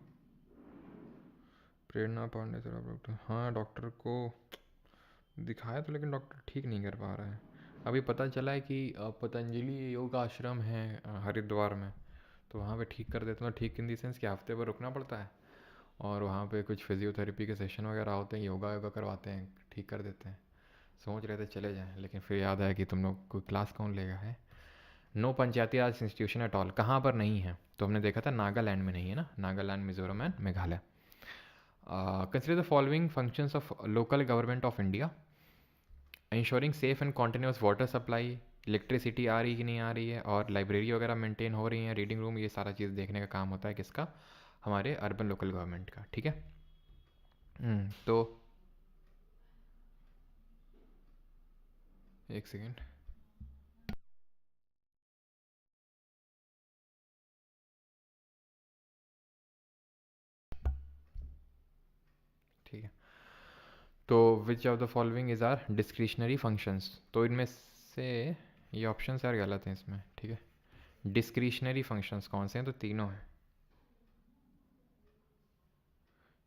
Speaker 1: प्रेरणा पांडे सर डॉक्टर, हाँ डॉक्टर को दिखाया तो लेकिन डॉक्टर ठीक नहीं कर पा रहा है। अभी पता चला है कि पतंजलि योग आश्रम है हरिद्वार में, तो वहाँ पे ठीक कर देते हैं। ठीक इन दी सेंस कि हफ्ते भर रुकना पड़ता है और वहाँ पे कुछ फिजियोथेरेपी के सेशन वगैरह होते हैं, योगा योगा करवाते हैं, ठीक कर देते हैं। सोच रहे थे चले जाएं, लेकिन फिर याद आया कि तुम लोग कोई क्लास कौन लेगा है। No Panchayati Raj institution at all, कहाँ पर नहीं है? तो हमने देखा था नागालैंड में नहीं है ना, Nagaland, Mizoram and Meghalaya. Consider the following functions of local government of India. Ensuring safe and continuous water supply, electricity आ रही है कि नहीं आ रही है, और लाइब्रेरी वगैरह मेंटेन हो रही है, रीडिंग रूम, ये सारा चीज़ देखने का काम होता है किसका? हमारे अर्बन लोकल गवर्नमेंट का, ठीक है। तो एक सेकेंड, ठीक है। तो which of the following is are discretionary functions, तो इनमें से ये ऑप्शन यार गलत हैं इसमें, ठीक है। डिस्क्रिशनरी फंक्शंस कौन से हैं? तो तीनों हैं।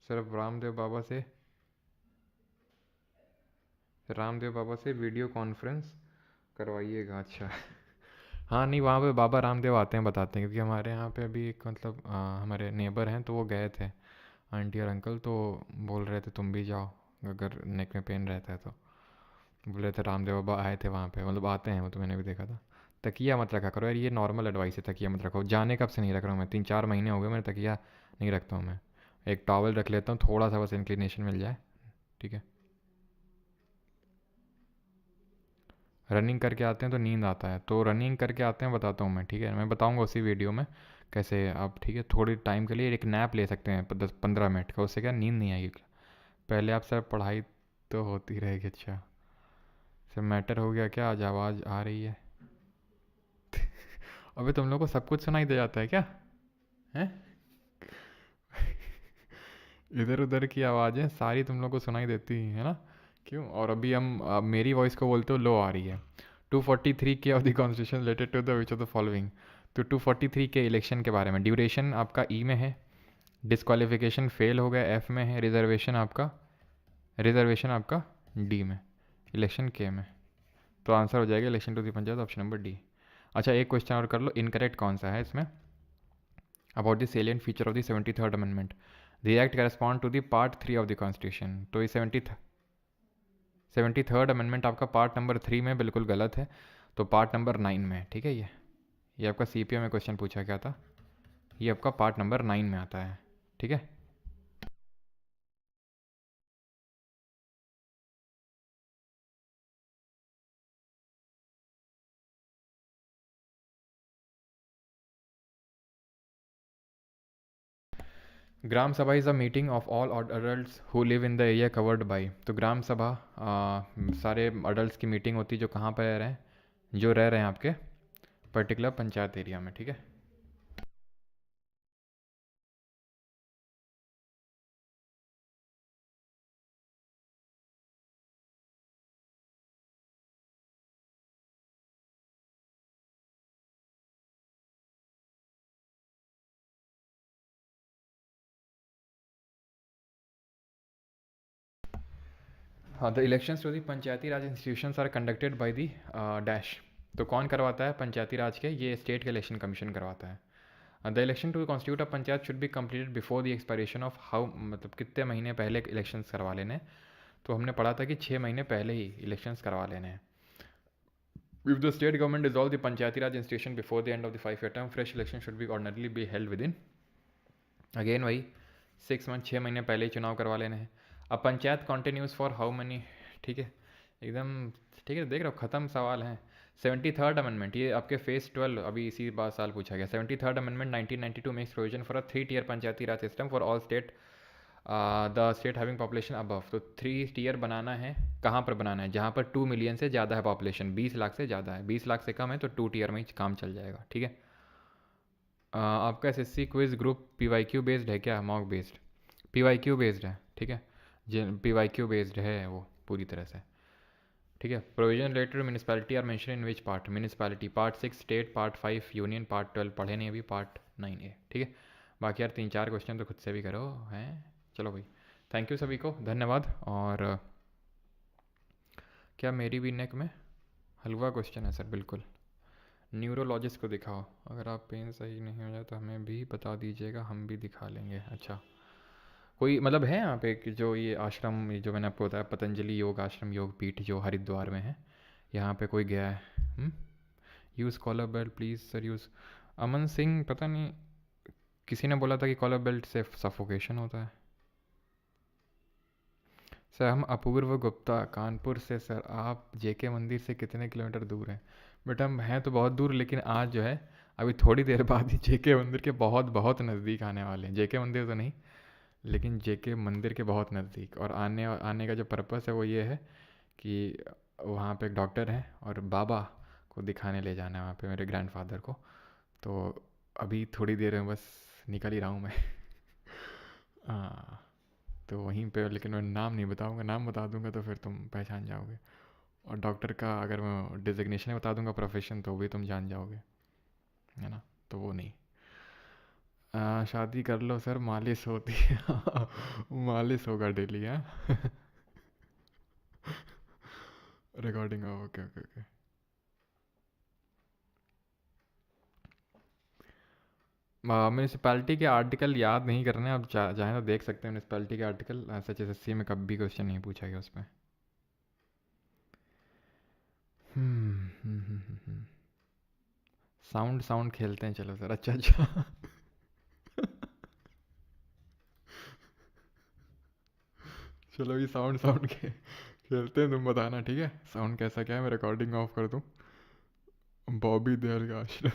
Speaker 1: सिर्फ रामदेव बाबा से वीडियो कॉन्फ्रेंस करवाइएगा, अच्छा। हाँ नहीं, वहाँ पे बाबा रामदेव आते हैं, बताते हैं, क्योंकि हमारे यहाँ पे अभी एक मतलब हमारे नेबर हैं, तो वो गए थे, आंटी और अंकल, तो बोल रहे थे तुम भी जाओ अगर नेक में पेन रहता है तो। बोल रहे थे रामदेव बाबा आए थे वहाँ पे, मतलब आते हैं वो, तो मैंने भी देखा था। तकिया मत रखा करो यार, ये नॉर्मल एडवाइस है, तकिया मत रखो। जाने कब से नहीं रख रहा हूँ मैं, 3-4 महीने हो गए, मैंने तकिया नहीं रखता हूँ मैं। एक टॉवल रख लेता हूँ, थोड़ा सा बस इंक्लिनेशन मिल जाए, ठीक है। रनिंग करके आते हैं तो नींद आता है, तो रनिंग करके आते हैं बताता हूँ मैं, ठीक है, मैं बताऊँगा उसी वीडियो में कैसे आप, ठीक है, थोड़ी टाइम के लिए एक नैप ले सकते हैं 10-15 मिनट का, उससे क्या नींद नहीं आएगी। पहले आप सर पढ़ाई तो होती रहेगी। अच्छा सर, मैटर हो गया क्या? आज आवाज़ आ रही है। अबे तुम लोग को सब कुछ सुनाई दे जाता है क्या? हैं? इधर उधर की आवाज़ें सारी तुम लोग को सुनाई देती है ना? क्यों? और अभी हम मेरी वॉइस को बोलते हो लो आ रही है। 243 के of the constitution related to the which of the following. तो 243 के इलेक्शन के बारे में, ड्यूरेशन आपका ई में है, डिस्क्वालिफिकेशन फेल हो गया एफ में है, रिजर्वेशन आपका डी में, इलेक्शन के में। तो आंसर हो जाएगा election to the panchayat, option number D. अच्छा एक क्वेश्चन और कर लो, इनकरेक्ट कौन सा है इसमें? About the salient feature of the 73rd amendment, the act correspond to the part 3 of the constitution. तो ये 73rd अमेंडमेंट आपका पार्ट नंबर 3 में बिल्कुल गलत है, तो पार्ट नंबर 9 में है, ठीक है। ये आपका सीपीएम में क्वेश्चन पूछा गया था, ये आपका पार्ट नंबर 9 में आता है, ठीक है। ग्राम सभा is a meeting of all adult who live in the area covered by. तो ग्राम सभा सारे अडल्ट की मीटिंग होती है जो कहाँ पर रह रहे हैं, जो रह रहे हैं आपके पर्टिकुलर पंचायत एरिया में, ठीक है। हाँ, the elections to the Panchayati Raj institutions are conducted by the dash. तो कौन करवाता है पंचायती राज के? ये स्टेट के इलेक्शन कमीशन करवाता है। The election to constitute a panchayat should be completed before the expiration of how, मतलब कितने महीने पहले इलेक्शंस करवा लेने हैं। तो हमने पढ़ा था कि 6 महीने पहले ही इलेक्शंस करवा लेने हैं। If the state government dissolve the Panchayati Raj institution before the end of the 5-year term, fresh election should be ordinarily be held within, again वही 6 मंथ, 6 महीने पहले ही चुनाव करवा लेने हैं। अब panchayat continuous for how many, ठीक है एकदम, ठीक है देख रहे हो ख़त्म सवाल हैं। 73rd अमेंडमेंट, ये आपके फेज 12 अभी इसी बार साल पूछा गया। 73rd amendment 1992 makes provision for a 3-tier Panchayati Raj system for all state, the state having population above. तो 3 tier बनाना है, कहाँ पर बनाना है? जहाँ पर 2 मिलियन से ज़्यादा है पॉपुलेशन, 20 लाख से ज़्यादा है, 20 लाख से कम है तो 2 tier में ही काम चल जाएगा, ठीक है। आपका SSC quiz group PYQ based है क्या, मॉक बेस्ड? पीवाईक्यू बेस्ड है, ठीक है। पीवाईक्यू बेस्ड है वो पूरी तरह से, ठीक है। Provision related municipality are mention in which part? Municipality part 6 state, part 5 union, part 12 पढ़े नहीं अभी, पार्ट 9 है, ठीक है। बाकी यार 3-4 क्वेश्चन तो खुद से भी करो हैं। चलो भाई, थैंक यू सभी को, धन्यवाद। और क्या मेरी भी नेक में हलवा क्वेश्चन है सर? बिल्कुल। न्यूरोलॉजिस्ट को दिखाओ, अगर आप पेन सही नहीं हो जाए तो हमें भी बता दीजिएगा, हम भी दिखा लेंगे। अच्छा, कोई मतलब है यहाँ पे कि जो ये आश्रम, ये जो मैंने आपको बताया पतंजलि योग आश्रम योग पीठ जो हरिद्वार में है, यहाँ पे कोई गया है? Use collar belt please sir, use. Aman Singh, पता नहीं किसी ने बोला था कि कॉलर बेल्ट से सफोकेशन होता है। सर हम अपूर्व गुप्ता कानपुर से। सर आप जेके मंदिर से कितने किलोमीटर दूर हैं? बेटा हम हैं तो बहुत दूर, लेकिन आज जो है अभी थोड़ी देर बाद ही जेके मंदिर के बहुत बहुत नज़दीक आने वाले हैं। जेके मंदिर तो नहीं, लेकिन जेके मंदिर के बहुत नज़दीक। और आने आने का जो पर्पस है वो ये है कि वहाँ पे एक डॉक्टर हैं और बाबा को दिखाने ले जाना है वहाँ पे, मेरे ग्रैंडफादर को। तो अभी थोड़ी देर में बस निकल ही रहा हूँ मैं। हाँ, तो वहीं पे, लेकिन मैं नाम नहीं बताऊंगा, नाम बता दूंगा तो फिर तुम पहचान जाओगे। और डॉक्टर का अगर मैं डिजिग्नेशन बता दूंगा, प्रोफेशन, तो भी तुम जान जाओगे, है ना। तो वो नहीं। शादी कर लो सर, मालिश होती है। मालिश होगा डेली, है। Recording, okay okay okay. Municipality के आर्टिकल याद नहीं करने, आप चाहें तो देख सकते हैं म्यूनिसपैलिटी के आर्टिकल। सच एस सी में कभी क्वेश्चन नहीं पूछा गया उसमें। साउंड साउंड खेलते हैं चलो सर। अच्छा अच्छा। चलो ये साउंड साउंड खेलते हैं, तुम बताना ठीक है साउंड कैसा क्या है, मैं रिकॉर्डिंग ऑफ कर दूँ। बॉबी देओल का Aashram.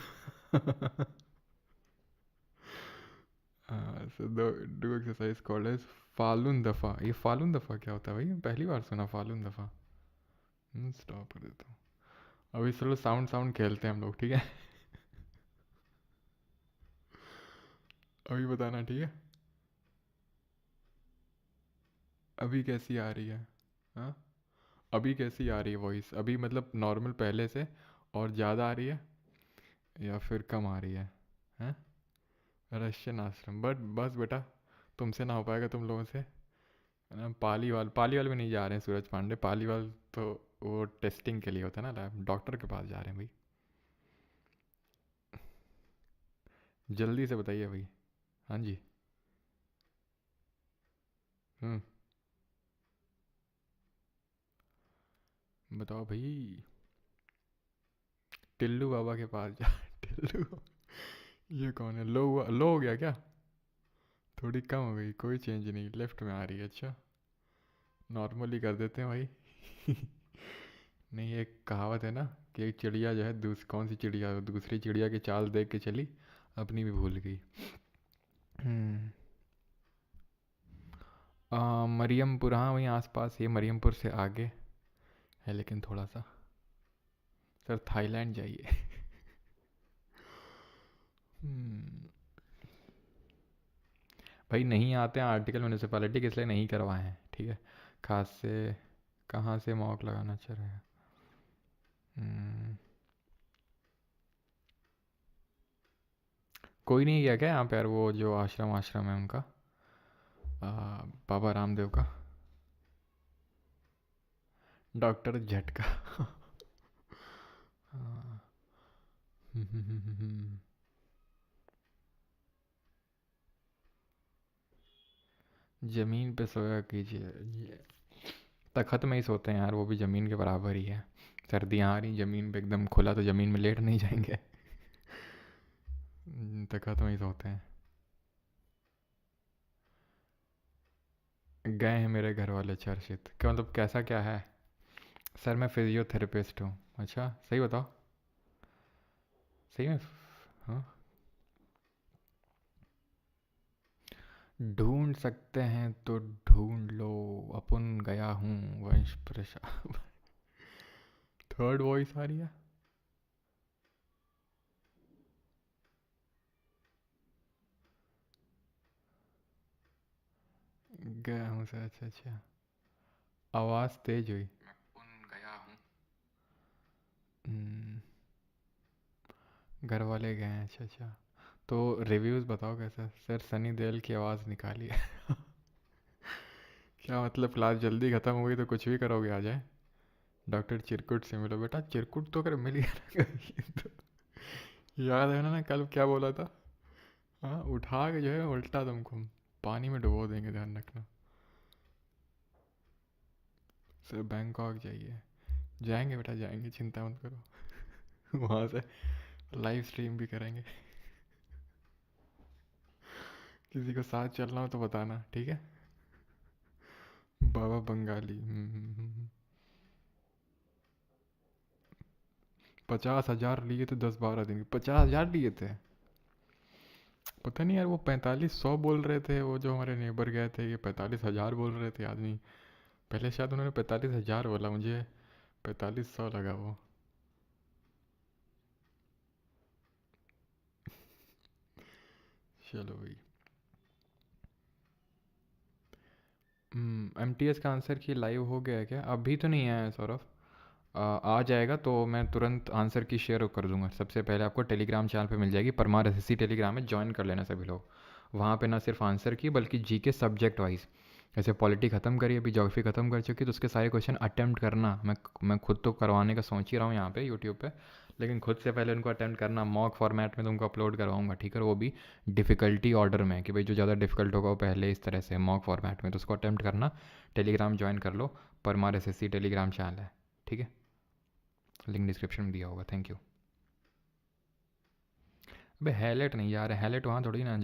Speaker 1: So do exercise called as Falun Dafa. ये फालून दफ़ा क्या होता है भाई, पहली बार सुना फालून दफ़ा। स्टॉप कर देता हूँ अभी। चलो साउंड साउंड खेलते हैं हम लोग, ठीक है। अभी बताना, ठीक है। अभी कैसी आ रही है? हाँ, अभी कैसी आ रही है वॉइस? अभी मतलब नॉर्मल पहले से और ज़्यादा आ रही है या फिर कम आ रही है? हैं? रशियन आश्रम, बट बस बेटा तुमसे ना हो पाएगा, तुम लोगों से, है ना। पालीवाल में नहीं जा रहे हैं सूरज पांडे, पालीवाल तो वो टेस्टिंग के लिए होता है ना, लैब डॉक्टर के पास जा रहे हैं भाई। जल्दी से बताइए भाई। हाँ जी। हम्म, बताओ भाई। टिल्लू बाबा के पास जा। टिल्लू, ये कौन है? लो हो गया क्या? थोड़ी कम हो गई, कोई चेंज नहीं, लेफ्ट में आ रही है। अच्छा, नॉर्मली कर देते हैं भाई। नहीं, एक कहावत है ना कि एक चिड़िया जो है कौन सी चिड़िया, दूसरी चिड़िया की चाल देख के चली, अपनी भी भूल गई। हम्म, मरियमपुर, हाँ वहीं आसपास, ये मरियमपुर से आगे है लेकिन थोड़ा सा। सर थाईलैंड जाइए। हम्म, भाई नहीं आते हैं आर्टिकल म्यूनिसिपैलिटी के, इसलिए नहीं करवाए हैं, ठीक है। खास से कहाँ से मॉक लगाना चाह रहे हैं? हम्म, कोई नहीं गया क्या यहाँ पे यार, वो जो आश्रम आश्रम है उनका, बाबा रामदेव का, डॉक्टर झटका। हाँ। जमीन पे सोया कीजिए, ये तखत में ही सोते हैं यार, वो भी ज़मीन के बराबर ही है। सर्दियाँ आ रही, ज़मीन पे एकदम खुला, तो ज़मीन में लेट नहीं जाएंगे। तखत में ही सोते हैं। गए हैं मेरे घर वाले चर्चित, क्या मतलब कैसा क्या है? सर मैं फिजियोथेरेपिस्ट हूँ। अच्छा सही बताओ। सही में? हाँ। ढूंढ सकते हैं तो ढूंढ लो, अपन गया हूँ वंश प्रशा। थर्ड वॉइस आ रही है। गया हूँ सर, अच्छा अच्छा। आवाज़ तेज हुई। मैं उन गया हूँ। हम्म, घर वाले गए हैं, अच्छा अच्छा। तो रिव्यूज़ बताओ कैसा? सर सनी देओल की आवाज़ निकाली है। क्या मतलब क्लास जल्दी ख़त्म हो गई तो कुछ भी करोगे आ जाए? डॉक्टर चिरकुट से मिलो बेटा, चिरकुट तो अगर मिल गया ना कभी तो। याद है ना कल क्या बोला था? हाँ उठा के जो है उल्टा तुमको पानी में डुबो देंगे, ध्यान रखना। सर बैंकॉक जाइए। जाएंगे बेटा जाएंगे, चिंता मत करो। वहाँ से लाइव स्ट्रीम भी करेंगे। किसी को साथ चलना हो तो बताना, ठीक है। बाबा बंगाली। 50,000 लिए थे 10-12 दिन के, 50,000 लिए थे। पता नहीं यार, वो 4500 बोल रहे थे, वो जो हमारे नेबर गए थे, ये 45,000 बोल रहे थे आदमी। पहले शायद उन्होंने 45,000 बोला, मुझे 4500 लगा वो। चलो भाई। एम टी एस का आंसर की लाइव हो गया है क्या? अभी तो नहीं आया है सौरभ। आ जाएगा तो मैं तुरंत आंसर की शेयर कर दूंगा। सबसे पहले आपको टेलीग्राम चैनल पे मिल जाएगी, परमार एसएससी टेलीग्राम में ज्वाइन कर लेना सभी लोग। वहाँ पे ना सिर्फ आंसर की बल्कि जी के सब्जेक्ट वाइज, जैसे पॉलिटी ख़त्म करी, अभी ज्योग्राफी ख़त्म कर चुकी, तो उसके सारे क्वेश्चन अटेम्प्ट करना। मैं खुद तो करवाने का सोच ही रहा हूँ यहाँ पे यूट्यूब पे, लेकिन खुद से पहले उनको अटेम्प्ट करना, मॉक फॉर्मेट में तुमको अपलोड करवाऊँगा, ठीक है। वो भी डिफ़िकल्टी ऑर्डर में, कि भाई जो ज़्यादा डिफिकल्ट होगा वो पहले इस तरह से मॉक फॉर्मेट में, तो उसको अटेम्प्ट करना। टेलीग्राम ज्वाइन कर लो, परमार एसएससी टेलीग्राम चैनल है, ठीक है। लिंक डिस्क्रिप्शन में दिया होगा। Thank you. अबे हैलेट नहीं जा रहे, हैलेट वहाँ थोड़ी ना